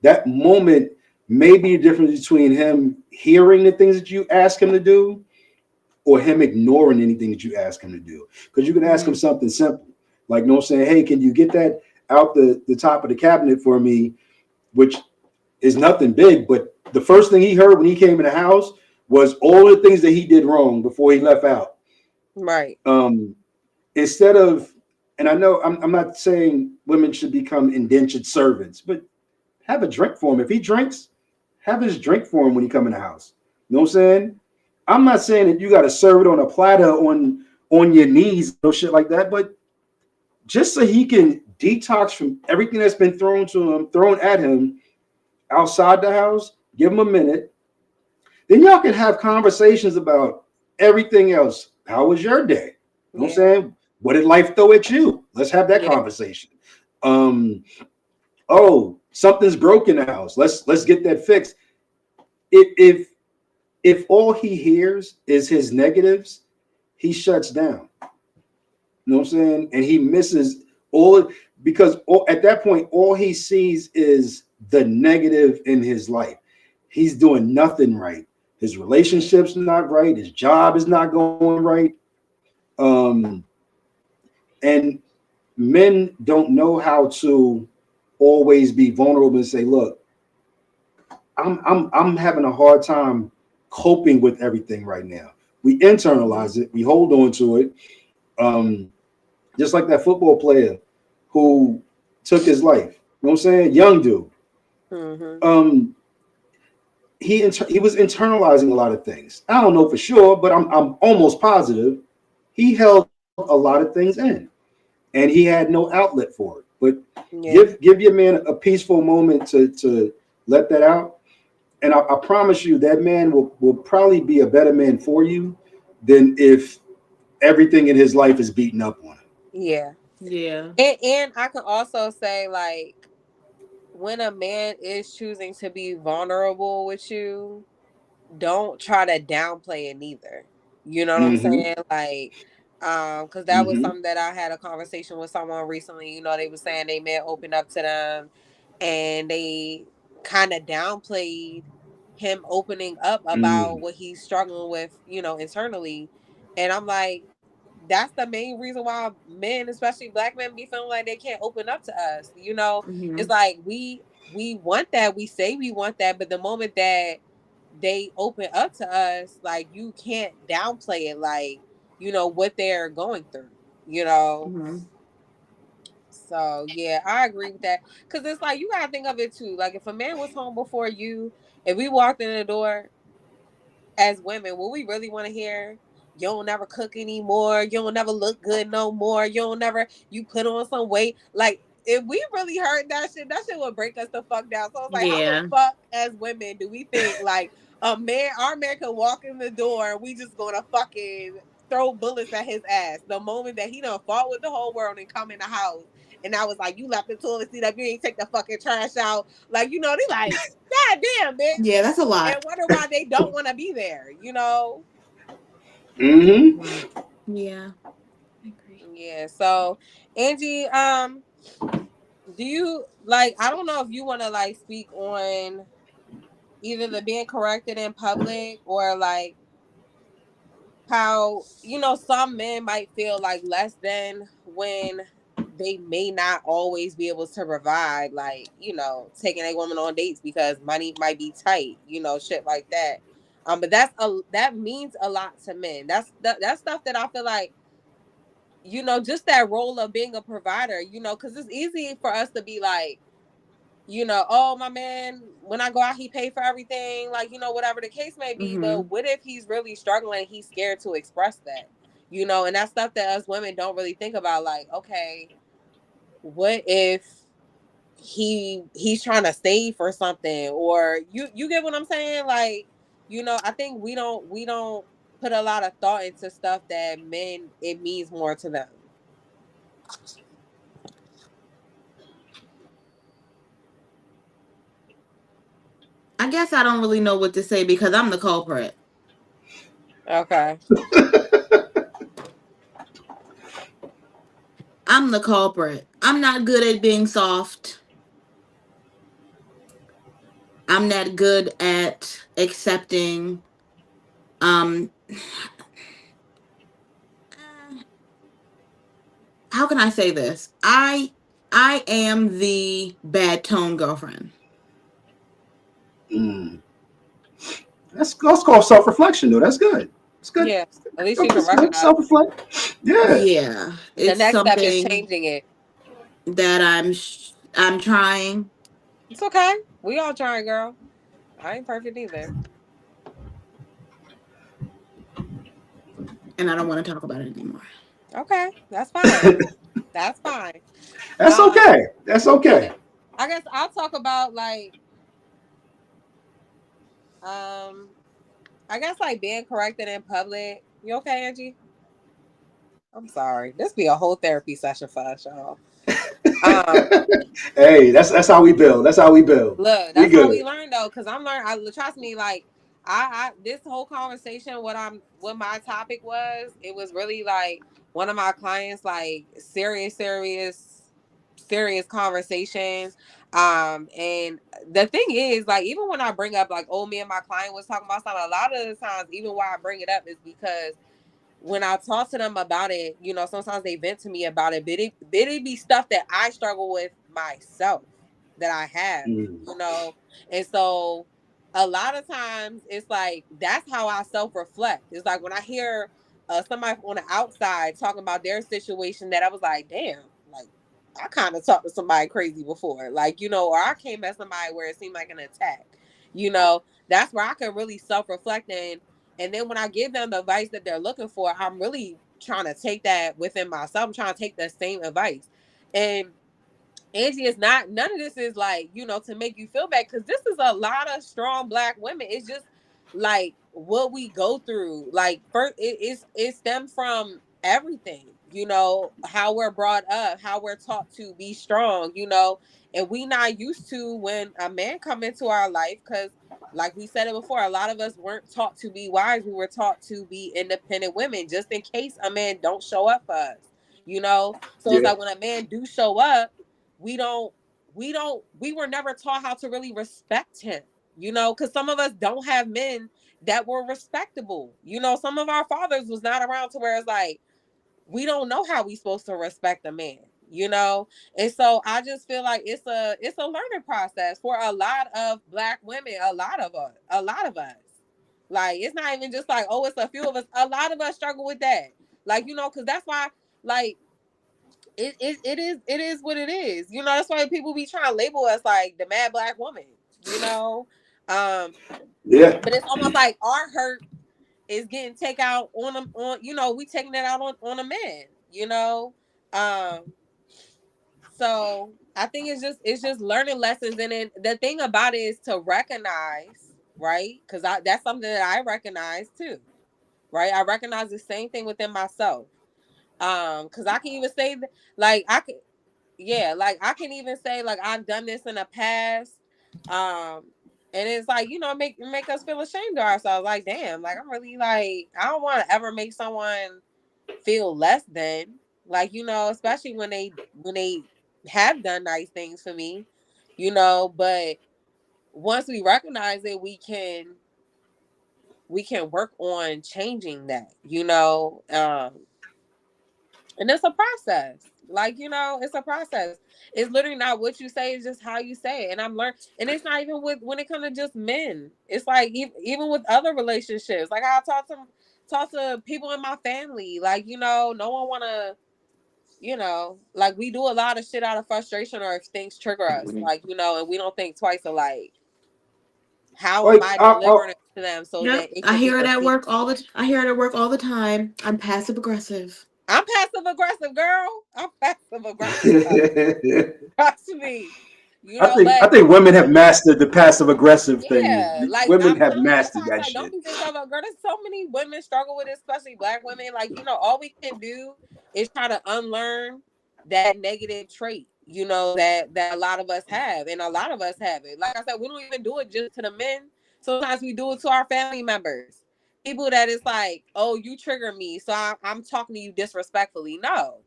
that moment may be the difference between him hearing the things that you ask him to do or him ignoring anything that you ask him to do. Because you can ask him
Mm-hmm.
something simple, like, saying, hey, can you get that out the top of the cabinet for me, which is nothing big, but the first thing he heard when he came in the house was all the things that he did wrong before he left out.
right.
Um, Instead of, and I know I'm not saying women should become indentured servants, but have a drink for him. If he drinks, have his drink for him when he come in the house. You know what I'm saying? I'm not saying that you got to serve it on a platter on your knees, no shit like that, but just so he can detox from everything that's been thrown at him outside the house. Give him a minute. Then y'all can have conversations about everything else. How was your day? You know what I'm saying? What did life throw at you? Let's have that conversation. Oh, something's broken in the house. Let's get that fixed. If all he hears is his negatives, he shuts down. You know what I'm saying? And he misses because at that point, all he sees is the negative in his life. He's doing nothing right. His relationship's not right. His job is not going right. And men don't know how to always be vulnerable and say, "Look, I'm having a hard time coping with everything right now." We internalize it. We hold on to it. Just like that football player who took his life. You know what I'm saying? Young dude. Mm-hmm. He was internalizing a lot of things. I don't know for sure, but I'm almost positive he held a lot of things in, and he had no outlet for it. But give your man a peaceful moment to let that out, and I promise you that man will probably be a better man for you than if everything in his life is beaten up on him.
Yeah. And I can also say, like, when a man is choosing to be vulnerable with you, don't try to downplay it neither. You know what I'm saying? Like, because that was something that I had a conversation with someone recently. You know, they were saying they man opened up to them, and they kind of downplayed him opening up about what he's struggling with, you know, internally. And I'm like, that's the main reason why men, especially black men, be feeling like they can't open up to us. You know, it's like we want that. We say we want that, but the moment that they open up to us, like, you can't downplay it, like, you know, what they're going through, you know. So yeah, I agree with that, because it's like you gotta think of it too. Like, if a man was home before you, if we walked in the door as women, what we really want to hear, you don't never cook anymore, you don't never look good no more, you put on some weight. Like, if we really heard that shit would break us the fuck down. So it's like, how the fuck as women do we think like our man can walk in the door and we just gonna fucking throw bullets at his ass the moment that he done fought with the whole world and come in the house, and I was like, you left the toilet seat up, you ain't take the fucking trash out. Like, you know, they like, God damn, bitch.
Yeah, that's a lot.
And wonder why they don't want to be there, you know?
Yeah. I agree.
Yeah. So, Angie, do you, like, I don't know if you want to, like, speak on either the being corrected in public, or like how, you know, some men might feel like less than when they may not always be able to provide, like, you know, taking a woman on dates because money might be tight, you know, shit like that. But that means a lot to men. That's stuff that I feel like, you know, just that role of being a provider, you know, because it's easy for us to be like, you know, oh, my man, when I go out, he pay for everything, like, you know, whatever the case may be. But what if he's really struggling? He's scared to express that, you know, and that's stuff that us women don't really think about. Like, okay, what if he's trying to save for something, or you get what I'm saying? Like, you know, I think we don't put a lot of thought into stuff that men, it means more to them.
I guess I don't really know what to say because I'm the culprit.
Okay.
I'm the culprit. I'm not good at being soft. I'm not good at accepting. Um, how can I say this? I am the bad tone girlfriend.
That's called self-reflection, though. That's good. It's good.
Yeah. At least you can
It's good.
recognize it.
Self-reflect. Yeah.
Yeah,
The
it's
next step is
something
changing it.
that I'm trying,
It's okay. We all trying, girl. I ain't perfect either.
and I don't want to talk about it anymore.
Okay, that's fine. That's fine.
That's okay. That's okay.
I guess I'll talk about like um I guess like being corrected in public. You okay, Angie? I'm sorry. This be a whole therapy session for us, y'all. Um,
Hey, that's how we build. That's how we build.
Look,
We
that's how we
good.
learn though, because I'm learning. I trust me, like I this whole conversation, what my topic was, it was really like one of my clients, like serious conversations. And the thing is, like, even when I bring up like, oh, me and my client was talking about something, a lot of the times, even why I bring it up is because when I talk to them about it, you know, sometimes they vent to me about it, but it be stuff that I struggle with myself that I have,
Mm.
you know, and so a lot of times it's like that's how I self reflect. It's like when I hear somebody on the outside talking about their situation that I was like, damn, like I kind of talked to somebody crazy before, like, you know, or I came at somebody where it seemed like an attack, you know, that's where I can really self reflect and then when I give them the advice that they're looking for, I'm really trying to take that within myself. I'm trying to take the same advice. And Angie, is not, none of this is like, you know, to make you feel bad, because this is a lot of strong Black women. It's just like what we go through. Like, first, it stems from everything, you know, how we're brought up, how we're taught to be strong, you know, and we not used to when a man come into our life, because like we said it before, a lot of us weren't taught to be wise. We were taught to be independent women, just in case a man don't show up for us, you know. So it's
Yeah.
like when a man do show up, we don't we were never taught how to really respect him, you know, because some of us don't have men that were respectable, you know. Some of our fathers was not around to where it's like we don't know how we supposed to respect a man, you know. And so I just feel like it's a learning process for a lot of Black women, a lot of us, like it's not even just like, oh, it's a few of us, a lot of us struggle with that, like, you know, because that's why, like, it is what it is. You know, that's why people be trying to label us like the mad Black woman, you know. Um,
Yeah.
but it's almost like our hurt is getting take out on them, on, you know, we taking that out on a man, you know. Um, so I think it's just learning lessons, and then the thing about it is to recognize, right? Because I that's something that I recognize too, right? I recognize the same thing within myself. Because I can even say that, like I can, yeah, like I can even say like I've done this in the past. Um and it's like, you know, make us feel ashamed of ourselves. Like, damn, like I'm really like, I don't want to ever make someone feel less than, like, you know, especially when they have done nice things for me, you know. But once we recognize it, we can work on changing that, you know. And it's a process. Like, you know, it's a process. It's literally not what you say, it's just how you say it. And I'm learning, and it's not even with when it comes to just men. It's like even with other relationships. Like I talk to people in my family. Like, you know, no one wanna, you know, like we do a lot of shit out of frustration or if things trigger us. Like, you know, and we don't think twice of like, how am
Like
I delivering it to them so
Yep,
that it
I
can be
hear it at
received?
work all the. I hear it at work all the time. I'm passive aggressive.
I'm passive aggressive, girl. I'm passive aggressive.
I
Trust me. You know,
think I
but
think women have mastered the passive aggressive thing.
yeah, like
Women
I'm
have
telling you, that's
mastered
why I
that
was like, don't
shit.
be saying stuff about, girl. There's so many women struggle with it, especially Black women. Like, you know, all we can do is try to unlearn that negative trait, you know, that a lot of us have, and a lot of us have it. Like I said, we don't even do it just to the men. Sometimes we do it to our family members, people that is like, oh, you trigger me, so I'm talking to you disrespectfully. No,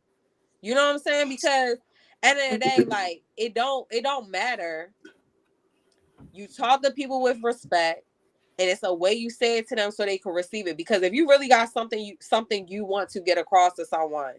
you know what I'm saying? Because at the end of the day, like it don't matter. You talk to people with respect, and it's a way you say it to them so they can receive it. Because if you really got something you want to get across to someone,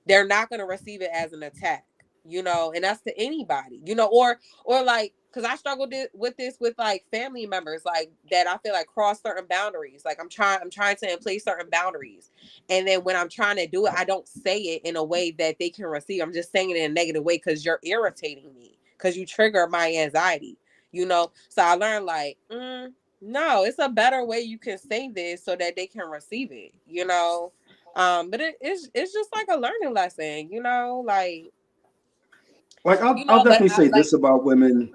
they're not going to receive it as an attack, you know. And that's to anybody, you know. Or like, because I struggled with this with like family members, like that I feel like cross certain boundaries. Like I'm trying to place certain boundaries, and then when I'm trying to do it, I don't say it in a way that they can receive. I'm just saying it in a negative way because you're irritating me, because you trigger my anxiety, you know. So I learned like, no, it's a better way you can say this so that they can receive it, you know. But it's just like a learning lesson, you know,
Like
you
I'll
know, but
definitely say
like
this about women,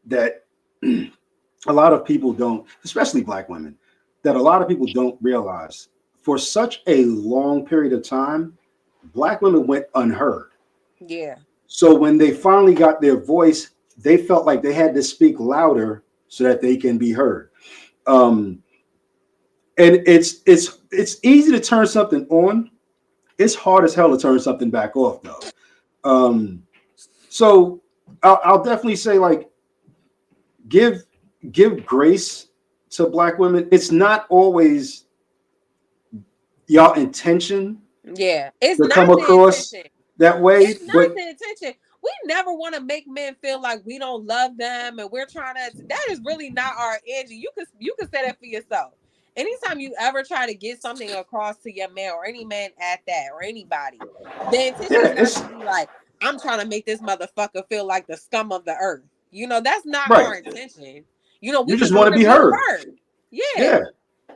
that a lot of people don't, especially black women, that a lot of people don't realize. For such a long period of time, black women went unheard.
yeah,
So when they finally got their voice, they felt like they had to speak louder so that they can be heard. Um, and it's easy to turn something on. It's hard as hell to turn something back off, though. Um, so I'll definitely say, like, give give grace to black women. It's not always y'all intention
yeah. It's
to
not
come
the
across
intention.
that way,
It's not
but
the intention. We never want to make men feel like we don't love them and we're trying to. That is really not our energy. You can say that for yourself. Anytime you ever try to get something across to your man or any man at that or anybody, the intention is
yeah,
not
it's
to be like I'm trying to make this motherfucker feel like the scum of the earth. You know that's not
right.
our intention. You know we
You just
just
want
want
to
to
be
be
heard.
heard. Yeah,
Yeah,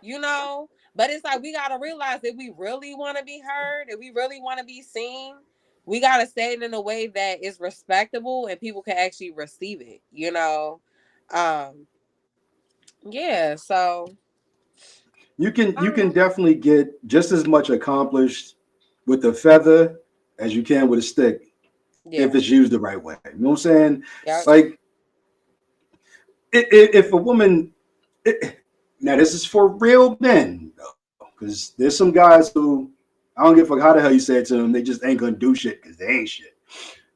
you know. But it's like we gotta realize that we really want to be heard, if we really want to be seen, we gotta say it in a way that is respectable and people can actually receive it, you know. Um, yeah, so
you can
um,
definitely get just as much accomplished with a feather as you can with a stick if
yeah,
it's used the right way. You know what I'm saying?
yeah,
Like, if a woman, now this is for real men, because there's some guys who, I don't give a fuck how the hell you say it to them, they just ain't gonna do shit because they ain't shit.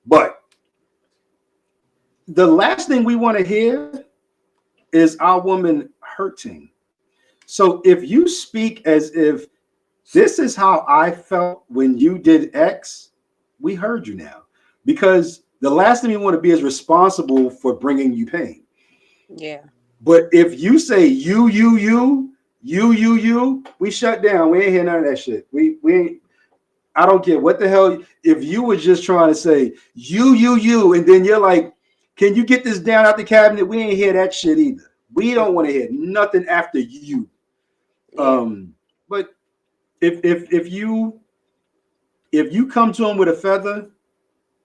But the last thing we want to hear is our woman hurting. So if you speak as if this is how I felt when you did X, we heard you now. Because the last thing we want to be is responsible for bringing you pain.
yeah,
But if you say you, we shut down. We ain't hear none of that shit. We ain't. I don't care what the hell. If you were just trying to say you, and then you're like, can you get this down out the cabinet? We ain't hear that shit either. We don't want to hear nothing after you.
yeah,
But if you come to him with a feather,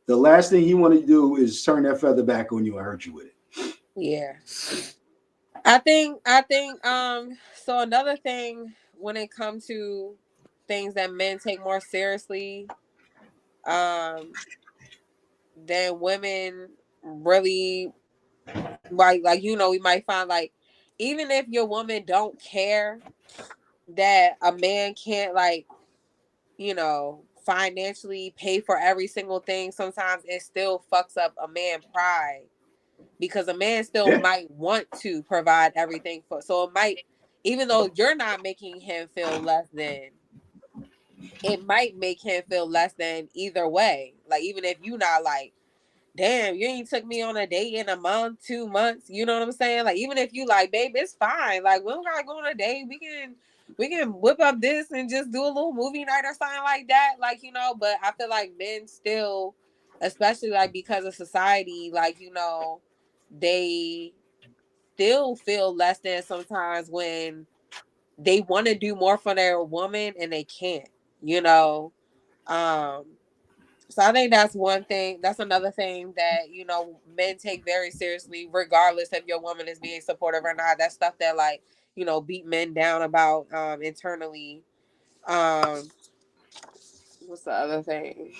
the last thing he want to do is turn that feather back on you and hurt you with it.
yeah. I think so another thing when it comes to things that men take more seriously um than women really like you know we might find like even if your woman don't care that a man can't like you know financially pay for every single thing, sometimes it still fucks up a man pride because a man still
Yeah,
might want to provide everything for, so it might, even though you're not making him feel less than, it might make him feel less than either way, like even if you not like damn, you ain't took me on a date in a month, 2 months. You know what I'm saying? Like, even if you like, babe, it's fine. Like, we don't gotta go on a date. We can whip up this and just do a little movie night or something like that. Like, you know, but I feel like men still, especially like because of society, like, you know, they still feel less than sometimes when they want to do more for their woman and they can't, you know. Um so I think that's one thing. That's another thing that, you know, men take very seriously, regardless if your woman is being supportive or not. That's stuff that like, you know, beat men down about internally. Um what's the other thing?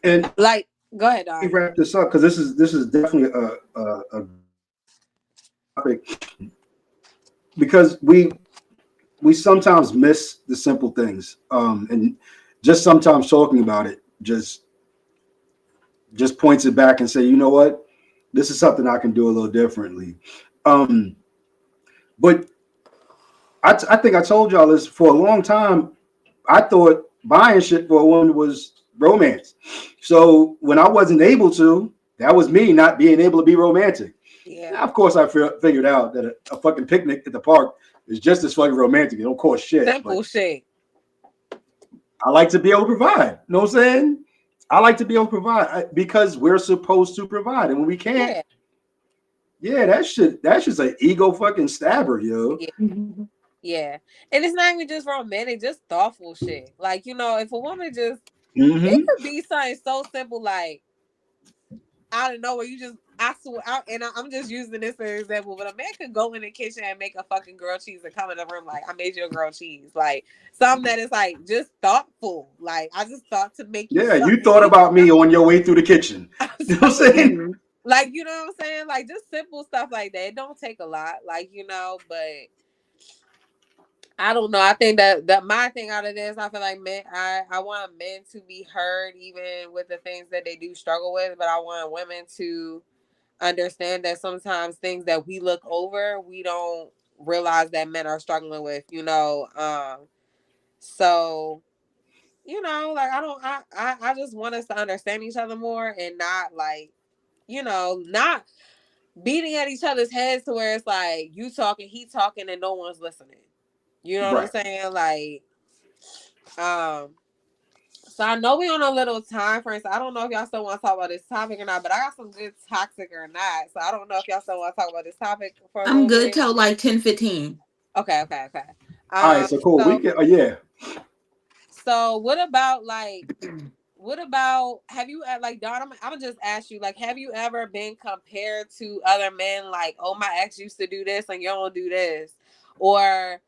and
Like, go ahead,
we
Don.
wrap this up because this is definitely a topic because we sometimes miss the simple things, and just sometimes talking about it just points it back and say, you know what, this is something I can do a little differently. Um, but I think I told y'all this for a long time. I thought buying shit for a woman was romance. So when I wasn't able to, that was me not being able to be romantic.
Yeah.
Now, of course, I figured out that a fucking picnic at the park is just as fucking romantic. It don't cost shit, but
Simple shit.
I like to be able to provide. You know what I'm saying? I like to be able to provide because we're supposed to provide, and when we can't,
Yeah.
Yeah, that's just an ego fucking stabber, yo.
Yeah. Yeah. And it's not even just romantic, just thoughtful shit. Like, you know, if a woman just, it
Mm-hmm.
could be something so simple like out of nowhere, you just, I swear, I'm just using this as an example, but a man could go in the kitchen and make a fucking grilled cheese and come in the room like, I made you a grilled cheese. Like, something that is like just thoughtful. Like, I just thought to make you
Yeah,
something
you
to
thought
eat.
about me on your way through the kitchen. You know what I'm saying?
Like, you know what I'm saying? Like, just simple stuff like that. It don't take a lot, like, you know, but I don't know. I think that my thing out of this, I feel like men. I want men to be heard, even with the things that they do struggle with. But I want women to understand that sometimes things that we look over, we don't realize that men are struggling with. You know. So you know, like I don't. I just want us to understand each other more and not like, you know, not beating at each other's heads to where it's like you talking, he talking, and no one's listening. You know what I'm
Right.
saying? Like, so I know we on a little time frame, so I don't know if y'all still want to talk about this topic or not, but I got some good toxic or not. So I don't know if y'all still want to talk about this topic for a
I'm
little
good
bit.
till like 10:15.
Okay.
All right, so cool. We
So
can, yeah.
so what about like what about have you like Dawn? I'm gonna just ask you like, have you ever been compared to other men like, oh, my ex used to do this and you don't do this, or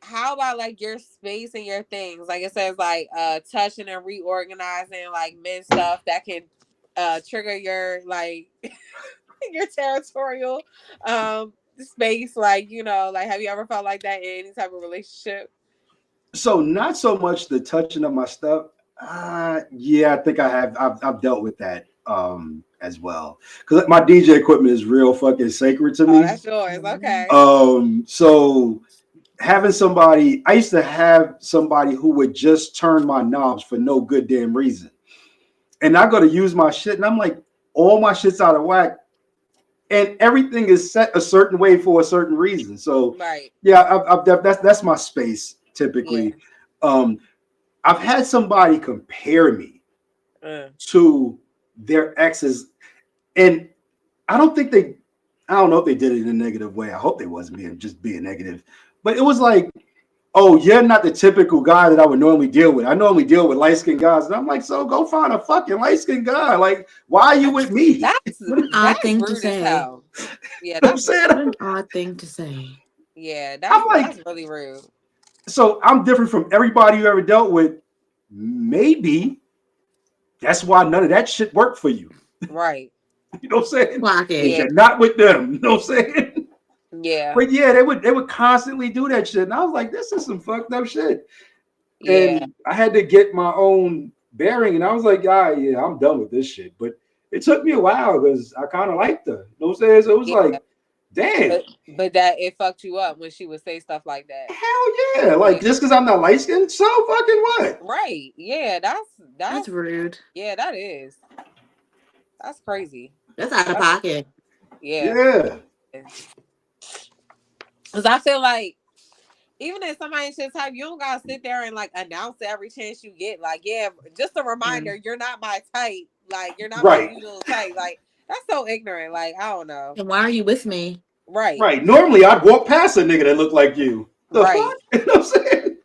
how about like your space and your things? Like it says like touching and reorganizing like men stuff that can trigger your like your territorial space. Like, you know, like have you ever felt like that in any type of relationship?
So not so much the touching of my stuff. Yeah, I think I have. I've dealt with that as well because my DJ equipment is real fucking sacred to
Oh,
me.
that's yours. Okay.
So having somebody, I used to have somebody who would just turn my knobs for no good damn reason, and I go to use my shit, and I'm like, all my shit's out of whack, and everything is set a certain way for a certain reason. So
Right.
yeah, that's my space
Yeah.
typically. Um, I've had somebody compare me
Uh,
to their exes, and I don't think they, I don't know if they did it in a negative way. I hope they wasn't being negative, but it was like, oh, you're not the typical guy that I would normally deal with. I normally deal with light skinned guys, and I'm like, so go find a fucking light skinned guy. Like, why are you with me?
What an odd
that's
thing to
rude as
say.
hell. Yeah,
You know what I'm
that's
saying?
What an odd thing to say.
yeah,
I'm
that's
like,
really rude.
so I'm different from everybody you ever dealt with. Maybe that's why none of that shit worked for you.
Right.
You know what I'm saying?
Clock
Because
it.
Yeah.
you're not with them. You know what I'm saying?
Yeah.
But yeah, they would constantly do that shit. And I was like, this is some fucked up shit.
Yeah.
And I had to get my own bearing. And I was like, yeah, I'm done with this shit. But it took me a while because I kind of liked her. You know what I'm saying? So it was
Yeah.
like, damn.
But that it fucked you up when she would say stuff like that.
Hell yeah. Like
Yeah.
just because I'm not light skinned, so fucking what?
Right. Yeah,
That's rude.
yeah, that is. That's crazy.
That's out of
That's,
pocket.
yeah.
Yeah.
Cause I feel like even if somebody should type, you don't gotta sit there and like announce it every chance you get. Like, yeah, just a reminder, you're not my type. Like, you're not my
Right.
usual type. Like, that's so ignorant. Like, I don't know.
And why are you with me?
Right.
Right. Normally I'd walk past a nigga that looked like you. The
Right.
fuck? You know what I'm saying?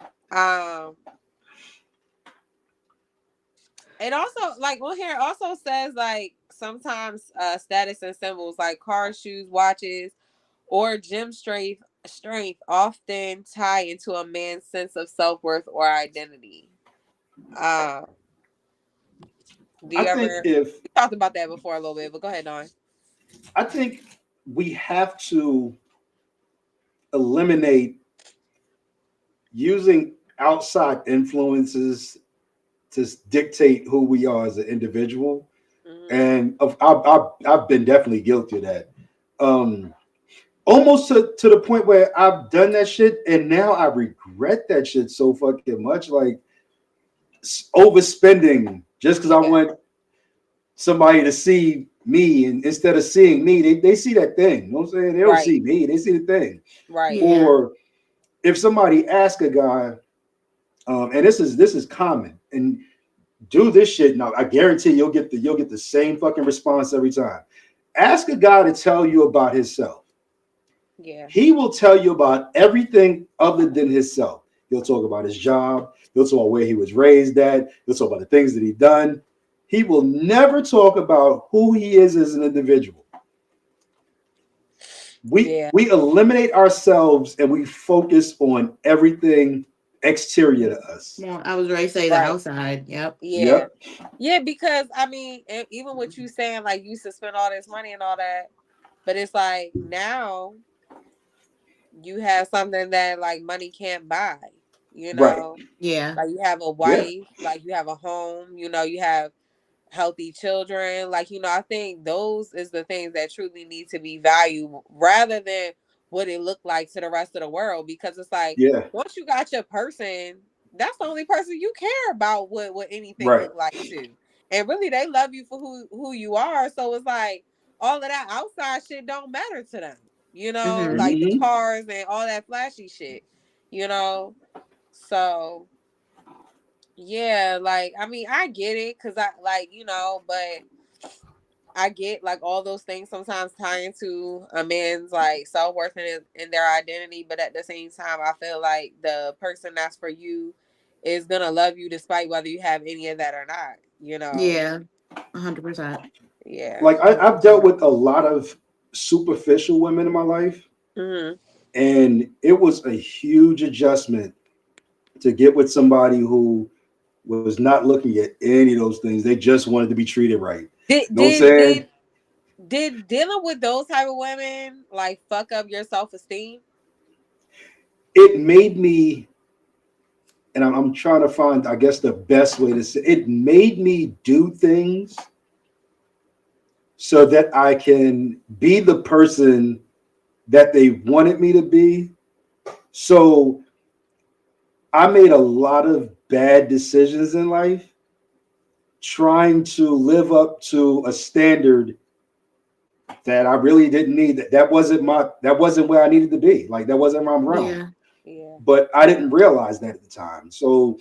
It also like on here also says like sometimes status and symbols like cars, shoes, watches, or gym strength often tie into a man's sense of self-worth or identity. Uh do
I
you
think
ever
if
we talked about that before a little bit, but go ahead, Dawn.
I think we have to eliminate using outside influences to dictate who we are as an individual.
Mm-hmm.
And I've been definitely guilty of that. Almost to the point where I've done that shit and now I regret that shit so fucking much. Like overspending just because I want somebody to see me, and instead of seeing me, they see that thing. You know what I'm saying? They don't see me, they see the thing.
Right.
Yeah.
Or if somebody asks a guy, and this is common, and do this shit now, I guarantee you'll get the same fucking response every time. Ask a guy to tell you about himself.
Yeah.
He will tell you about everything other than himself. He'll talk about his job. He'll talk about where he was raised at. He'll talk about the things that he done. He will never talk about who he is as an individual.
Yeah.
We eliminate ourselves and we focus on everything exterior to us.
Well, I was ready to say the
Right.
outside. Yep.
Yeah.
Yep.
Yeah, because I mean, even with you saying like you used to spend all this money and all that, but it's like now you have something that like money can't buy, you
Right.
know,
Yeah.
like you have a
Yeah.
wife, like you have a home, you know, you have healthy children, like, you know, I think those is the things that truly need to be valued rather than what it looked like to the rest of the world, because it's like
Yeah.
once you got your person, that's the only person you care about what anything
Right.
look like too, and really they love you for who you are, so it's like all of that outside shit don't matter to them, you know,
Mm-hmm.
like the
Hmm.
cars and all that flashy shit, you know. So yeah, like I mean, I get it because I like, you know, but I get like all those things sometimes tie into a man's like self worth and their identity, but at the same time, I feel like the person that's for you is gonna love you despite whether you have any of that or not. You know?
Yeah. 100%.
Yeah.
Like I've dealt with a lot of superficial women in my life,
Hmm.
and it was a huge adjustment to get with somebody who was not looking at any of those things. They just wanted to be treated right. You
Did
know what I'm
did
saying?
did did dealing with those type of women like fuck up your self esteem?
It made me, and I'm trying to find, I guess, the best way to say it made me do things so that I can be the person that they wanted me to be. So I made a lot of bad decisions in life trying to live up to a standard that I really didn't need. That wasn't where I needed to be. Like that wasn't my realm.
Yeah.
Yeah.
But I didn't realize that at the time. So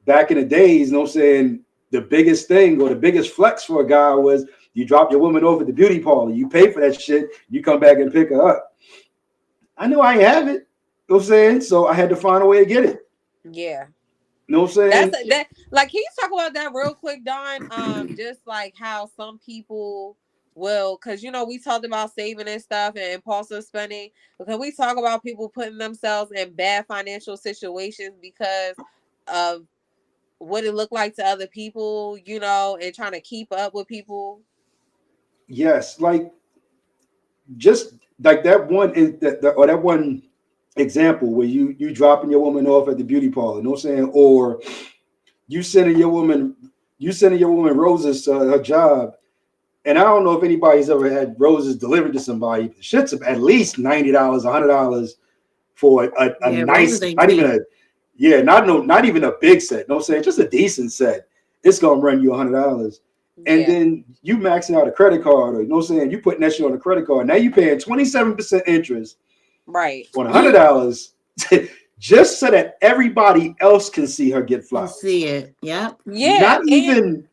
back in the days, you know what I'm saying, the biggest thing or the biggest flex for a guy was you drop your woman off at the beauty parlor, you pay for that shit, you come back and pick her up. I knew I ain't have it. You know what I'm saying? So I had to find a way to get it.
Yeah.
You know what I'm saying?
That like can you talk about that real quick, Don? Just like how some people will, because you know we talked about saving and stuff and impulsive spending. Because we talk about people putting themselves in bad financial situations because of what it looked like to other people, you know, and trying to keep up with people.
Yes, like just like that one or that one example where you dropping your woman off at the beauty parlor, you know what I'm saying? Or you sending your woman you sending your woman roses to her job. And I don't know if anybody's ever had roses delivered to somebody. The shit's at least $90, $100 for a
Yeah. Roses
nice,
ain't
not even
cheap.
a yeah, not even a big set. You know what I'm saying? Just a decent set. It's gonna run you $100. And
Yeah,
then you maxing out a credit card, or you know what I'm saying? You putting that shit on a credit card. Now you paying 27% interest
right.
on $100 just so that everybody else can see her get
And
flowers.
see it. Yep.
Yeah,
Not
and
even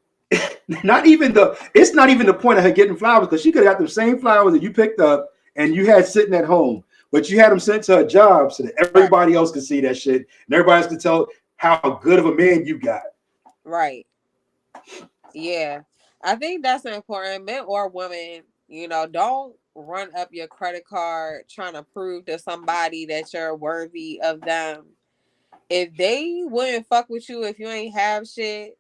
not even it's not even the point of her getting flowers, because she could have got the same flowers that you picked up and you had sitting at home, but you had them sent to her job so that
right,
everybody else could see that shit and everybody else could tell how good of a man you got.
right. Yeah. I think that's important. Men or women, you know, don't run up your credit card trying to prove to somebody that you're worthy of them. If they wouldn't fuck with you if you ain't have shit,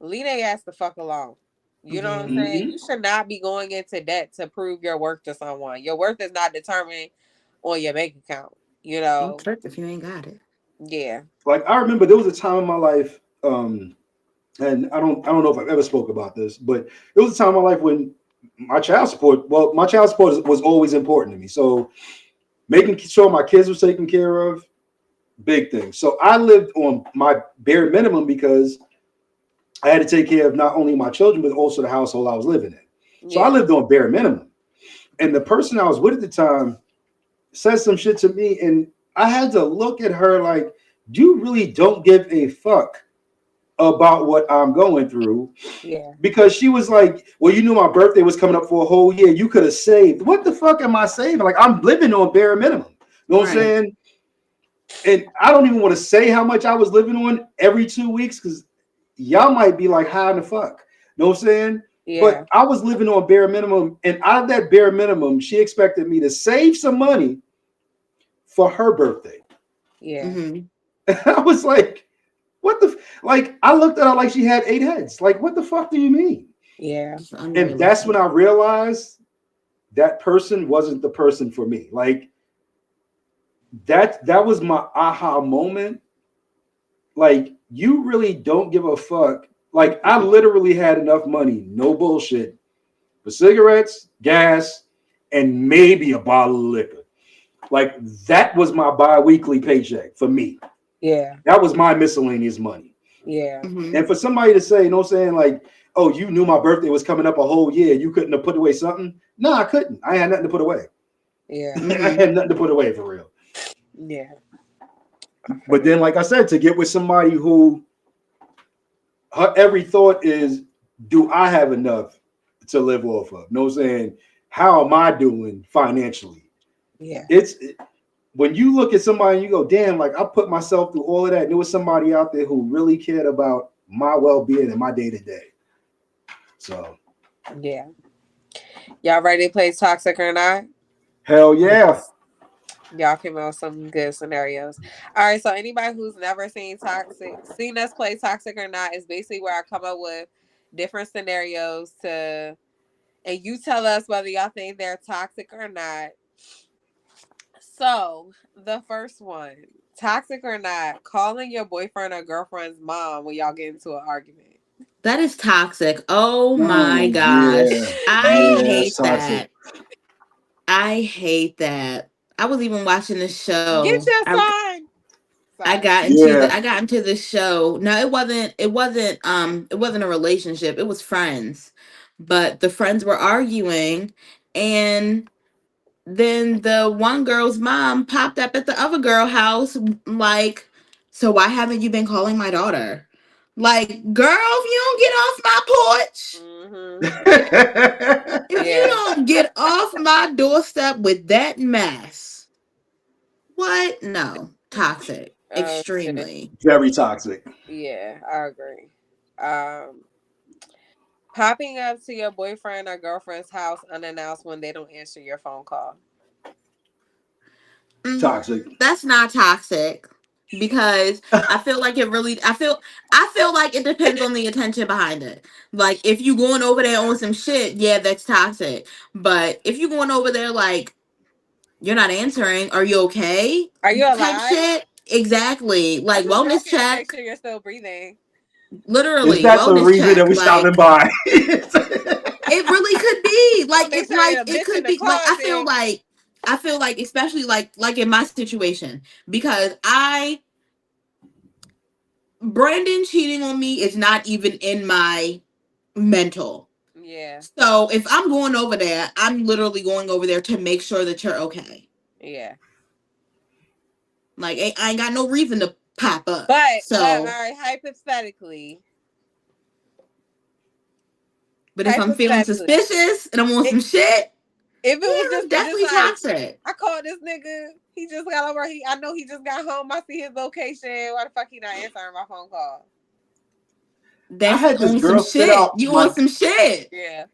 leave their ass the fuck alone. You know what I'm
Yeah.
saying?
Hmm.
You should not be going into debt to prove your worth to someone. Your worth is not determined on your bank account. You
Don't
know?
trip if you ain't got it.
Yeah.
Like I remember there was a time in my life, and I don't know if I've ever spoke about this, but there was a time in my life when my child support was always important to me. So making sure my kids were taken care of, big thing. So I lived on my bare minimum because I had to take care of not only my children, but also the household I was living in. So I
Yeah.
lived on bare minimum. And the person I was with at the time said some shit to me, and I had to look at her like, you really don't give a fuck about what I'm going through
Yeah.
because she was like, well, you knew my birthday was coming up for a whole year. You could have saved. What the fuck am I saving? Like, I'm living on bare minimum. You know what I'm
Right.
saying? And I don't even want to say how much I was living on every 2 weeks because y'all might be like, how in the fuck? You know what I'm saying?
Yeah.
But I was living on bare minimum. And out of that bare minimum, she expected me to save some money for her birthday.
Yeah.
Mm-hmm.
And I was like, what the like I looked at her like she had 8 heads. Like, what the fuck do you mean?
Yeah.
It's
And that's when
unrealistic.
I realized that person wasn't the person for me. Like that was my aha moment. Like, you really don't give a fuck. Like, I literally had enough money, no bullshit, for cigarettes, gas, and maybe a bottle of liquor. Like, that was my bi-weekly paycheck for me.
Yeah.
That was my miscellaneous money.
Yeah.
Mm-hmm.
And for somebody to say, you know what I'm saying, like, oh, you knew my birthday was coming up a whole year, you couldn't have put away something? No, I couldn't. I had nothing to put away.
Yeah.
I
Mm-hmm.
had nothing to put away for real.
Yeah.
But then, like I said, to get with somebody who her every thought is, do I have enough to live off of? You know what I'm saying? How am I doing financially?
Yeah.
It's when you look at somebody and you go, damn, like I put myself through all of that. And there was somebody out there who really cared about my well-being and my day-to-day. So
Yeah. Y'all ready to play Toxic or Not?
hell yeah.
Yes.
Y'all came out with some good scenarios. All right, so anybody who's never seen us play Toxic or Not is basically where I come up with different scenarios and you tell us whether y'all think they're toxic or not. So the first one, toxic or not, calling your boyfriend or girlfriend's mom when y'all get into an argument.
That is toxic. Oh my
Yeah.
gosh. I
Yeah, that's
hate
toxic.
that. I hate that. I was even watching this
Get
show.
your son. Sorry.
Yeah.
I got into the show. No, it wasn't a relationship. It was friends. But the friends were arguing, and then the one girl's mom popped up at the other girl house like, so why haven't you been calling my daughter? Like, girl, if you don't get off my porch,
Mm-hmm.
if you
Yeah.
don't get off my doorstep with that mess, what? No, toxic,
Oh shit.
extremely.
Very toxic.
Yeah, I agree. Um, Popping up to your boyfriend or girlfriend's house unannounced when they don't answer your phone call.
Mm,
Toxic.
that's not toxic because I feel like it depends on the intention behind it. Like, if you going over there on some shit, yeah, that's toxic. But if you going over there like, you're not answering, are you okay?
Are you
Type
alive?
shit. Exactly.
I'm
Like,
just
wellness
checking to make
check.
sure you're still breathing.
Is
Literally,
that the
wellness
reason that
check.
we stopping
Like,
by?
it really could be.
I'm gonna make sure you're
Like
a
it
bitch in
could
the
be like,
closet.
I feel like, especially like in my situation, because Brandon cheating on me is not even in my mental.
Yeah,
So if I'm going over there, I'm literally going over there to make sure that you're okay.
yeah.
Like, I ain't got no reason to pop up.
But all
So,
right,
but if I'm feeling
hypothetically,
suspicious and I'm on
it,
some shit,
if it
yeah,
was
that's
just
definitely
like
toxic.
I called this nigga, he just got over. I know he just got home. I see his location. Why the fuck he not answering my phone call?
I
That's
had this
on some
girl sit
shit.
out
You
my
on some shit.
Yeah.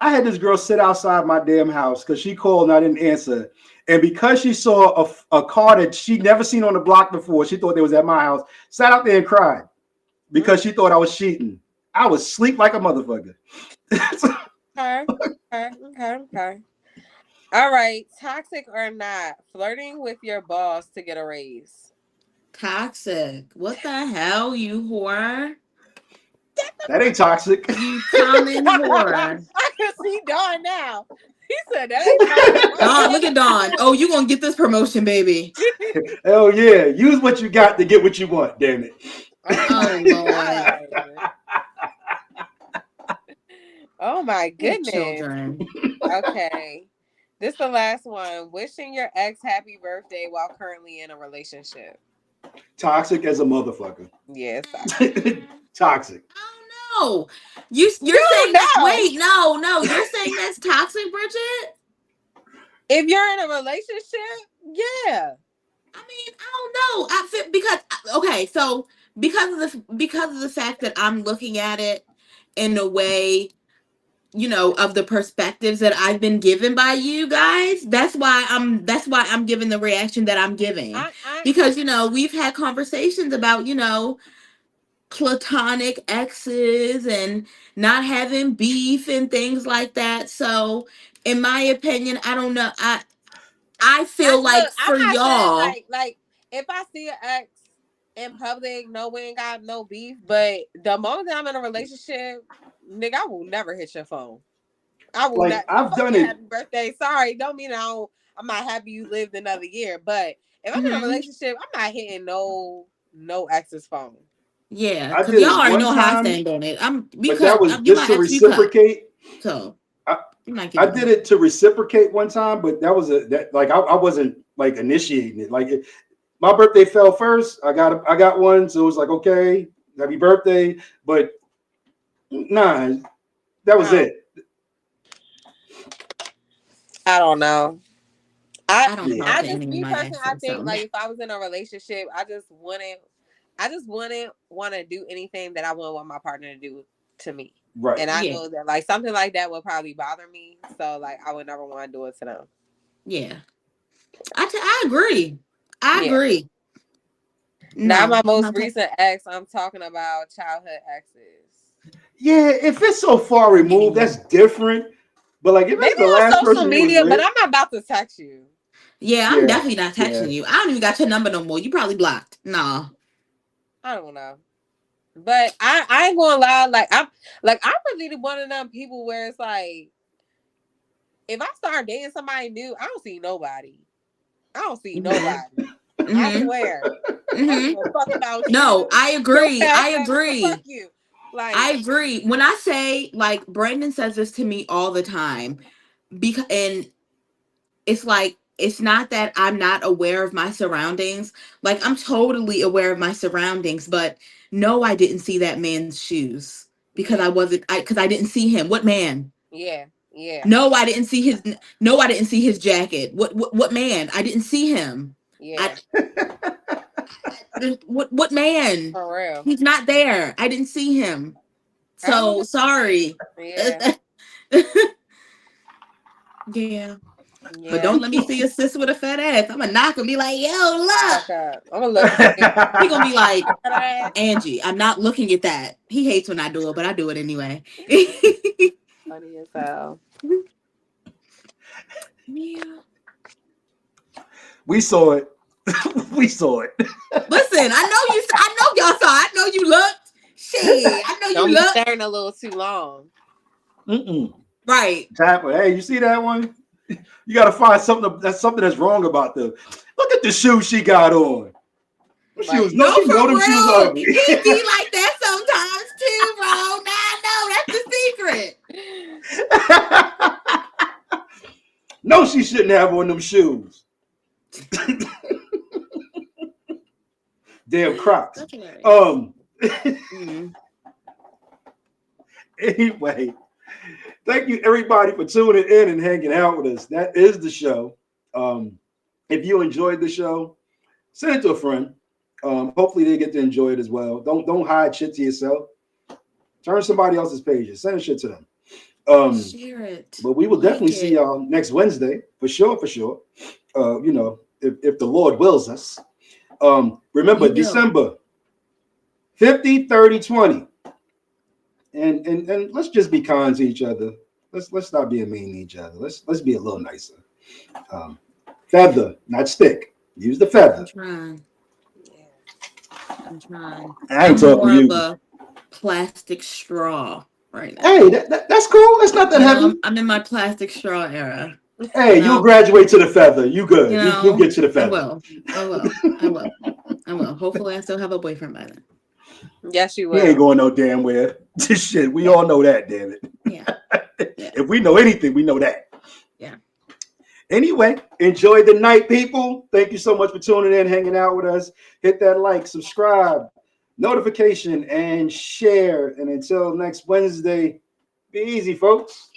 I had this girl sit outside my damn house because she called and I didn't answer. And because she saw a car that she'd never seen on the block before, she thought they was at my house, sat out there and cried because
Mm.
she thought I was cheating. I was asleep like a motherfucker.
Okay. Okay. All right. Toxic or not, flirting with your boss to get a raise.
Toxic. What the hell, you whore?
That ain't toxic.
You common
I
whore.
can see Dawn now. He said that ain't toxic.
Dawn, look at Dawn. Oh, you gonna get this promotion, baby.
Hell yeah. Use what you got to get what you want, damn it.
Oh
Oh
my
Lord.
god. Oh my
They're
goodness.
children.
Okay. This the last one. Wishing your ex happy birthday while currently in a relationship.
Toxic as a motherfucker.
Yes.
Toxic.
I don't know. You're saying that. Wait, no. You're saying that's toxic, Bridget?
If you're in a relationship, yeah.
I mean, I don't know. I feel because of the fact that I'm looking at it in a way, of the perspectives that I've been given by you guys. That's why I'm giving the reaction that I'm giving. Because we've had conversations about platonic exes and not having beef and things like that. So, in my opinion, I don't know. I feel like for
I'm not
y'all,
saying like if I see an ex in public, no, we ain't got no beef. But the moment that I'm in a relationship, nigga, I will never hit your phone. I will not.
I've done it.
Happy birthday. Sorry, don't mean I'm not happy you lived another year. But if I'm in a relationship, I'm not hitting no ex's phone.
Yeah, because y'all already know how I stand on it. That was
just to reciprocate.
So
I did it to reciprocate one time, but that was I wasn't like initiating it. Like my birthday fell first. I got one, so it was like, okay, happy birthday. But nah, that was it.
I don't know. I
just
me personally, I think like if I was in a relationship, I just wouldn't want to do anything that I wouldn't want my partner to do to me.
Right.
And I know that like something like that would probably bother me. So like I would never want to do it to them.
Yeah. I agree. I agree.
Not my most recent ex. I'm talking about childhood exes.
Yeah, if it's so far removed, that's different. But like if
maybe
it's the last
on social media, but I'm not about to text you.
Yeah, I'm definitely not texting you. I don't even got your number no more. You probably blocked. No.
I don't know. But I ain't gonna lie, I'm really one of them people where it's like if I start dating somebody new, I don't see nobody. I swear. I don't give a fuck about you.
No, I agree.
Fuck you. Like
I agree. When I say like Brandon says this to me all the time, and it's like it's not that I'm not aware of my surroundings. Like I'm totally aware of my surroundings, but no, I didn't see that man's shoes because I didn't see him. What man?
Yeah.
No, I didn't see his jacket. What man? I didn't see him.
Yeah.
What man?
For real.
He's not there. I didn't see him. So sorry.
Yeah.
Yeah. But don't let me see a sis with a fat ass. I'm gonna knock and be like, yo, look.
I'm gonna look.
He gonna be like, Angie, I'm not looking at that. He hates when I do it, but I do it anyway.
Funny as hell.
Yeah.
We saw it. We saw it.
Listen, I know y'all saw. I know you looked. Shit, I know you looked.
Don't be staring a little too long.
Right.
Hey, you see that one? You gotta find something that's wrong about them. Look at the shoes she got on. She was no, she know them shoes ugly.
He be like that sometimes too, bro. Nah, no, that's the secret.
No, she shouldn't have on them shoes. Damn Crocs. Anyway, thank you everybody for tuning in and hanging out with us. That is the show. If you enjoyed the show, send it to a friend. Hopefully they get to enjoy it as well. Don't hide shit to yourself. Turn somebody else's pages. Send shit to them.
Share it.
But we will definitely see y'all next Wednesday for sure. If the Lord wills us. Remember December 50, 30, 20. And let's just be kind to each other. Let's stop being mean to each other. Let's be a little nicer. Feather, not stick. Use the feather.
I'm trying.
I ain't talking to you.
Of a plastic straw right now.
Hey, that's cool. That's not that heavy.
I'm in my plastic straw era.
Hey, you'll graduate to the feather. You good. You'll get to the feather.
I will. Hopefully I still have a boyfriend by then.
Yes, you will.
He ain't going no damn where. Shit, we all know that, damn it.
Yeah.
If we know anything, we know that.
Yeah.
Anyway, enjoy the night, people. Thank you so much for tuning in, hanging out with us. Hit that like, subscribe, notification, and share. And until next Wednesday, be easy, folks.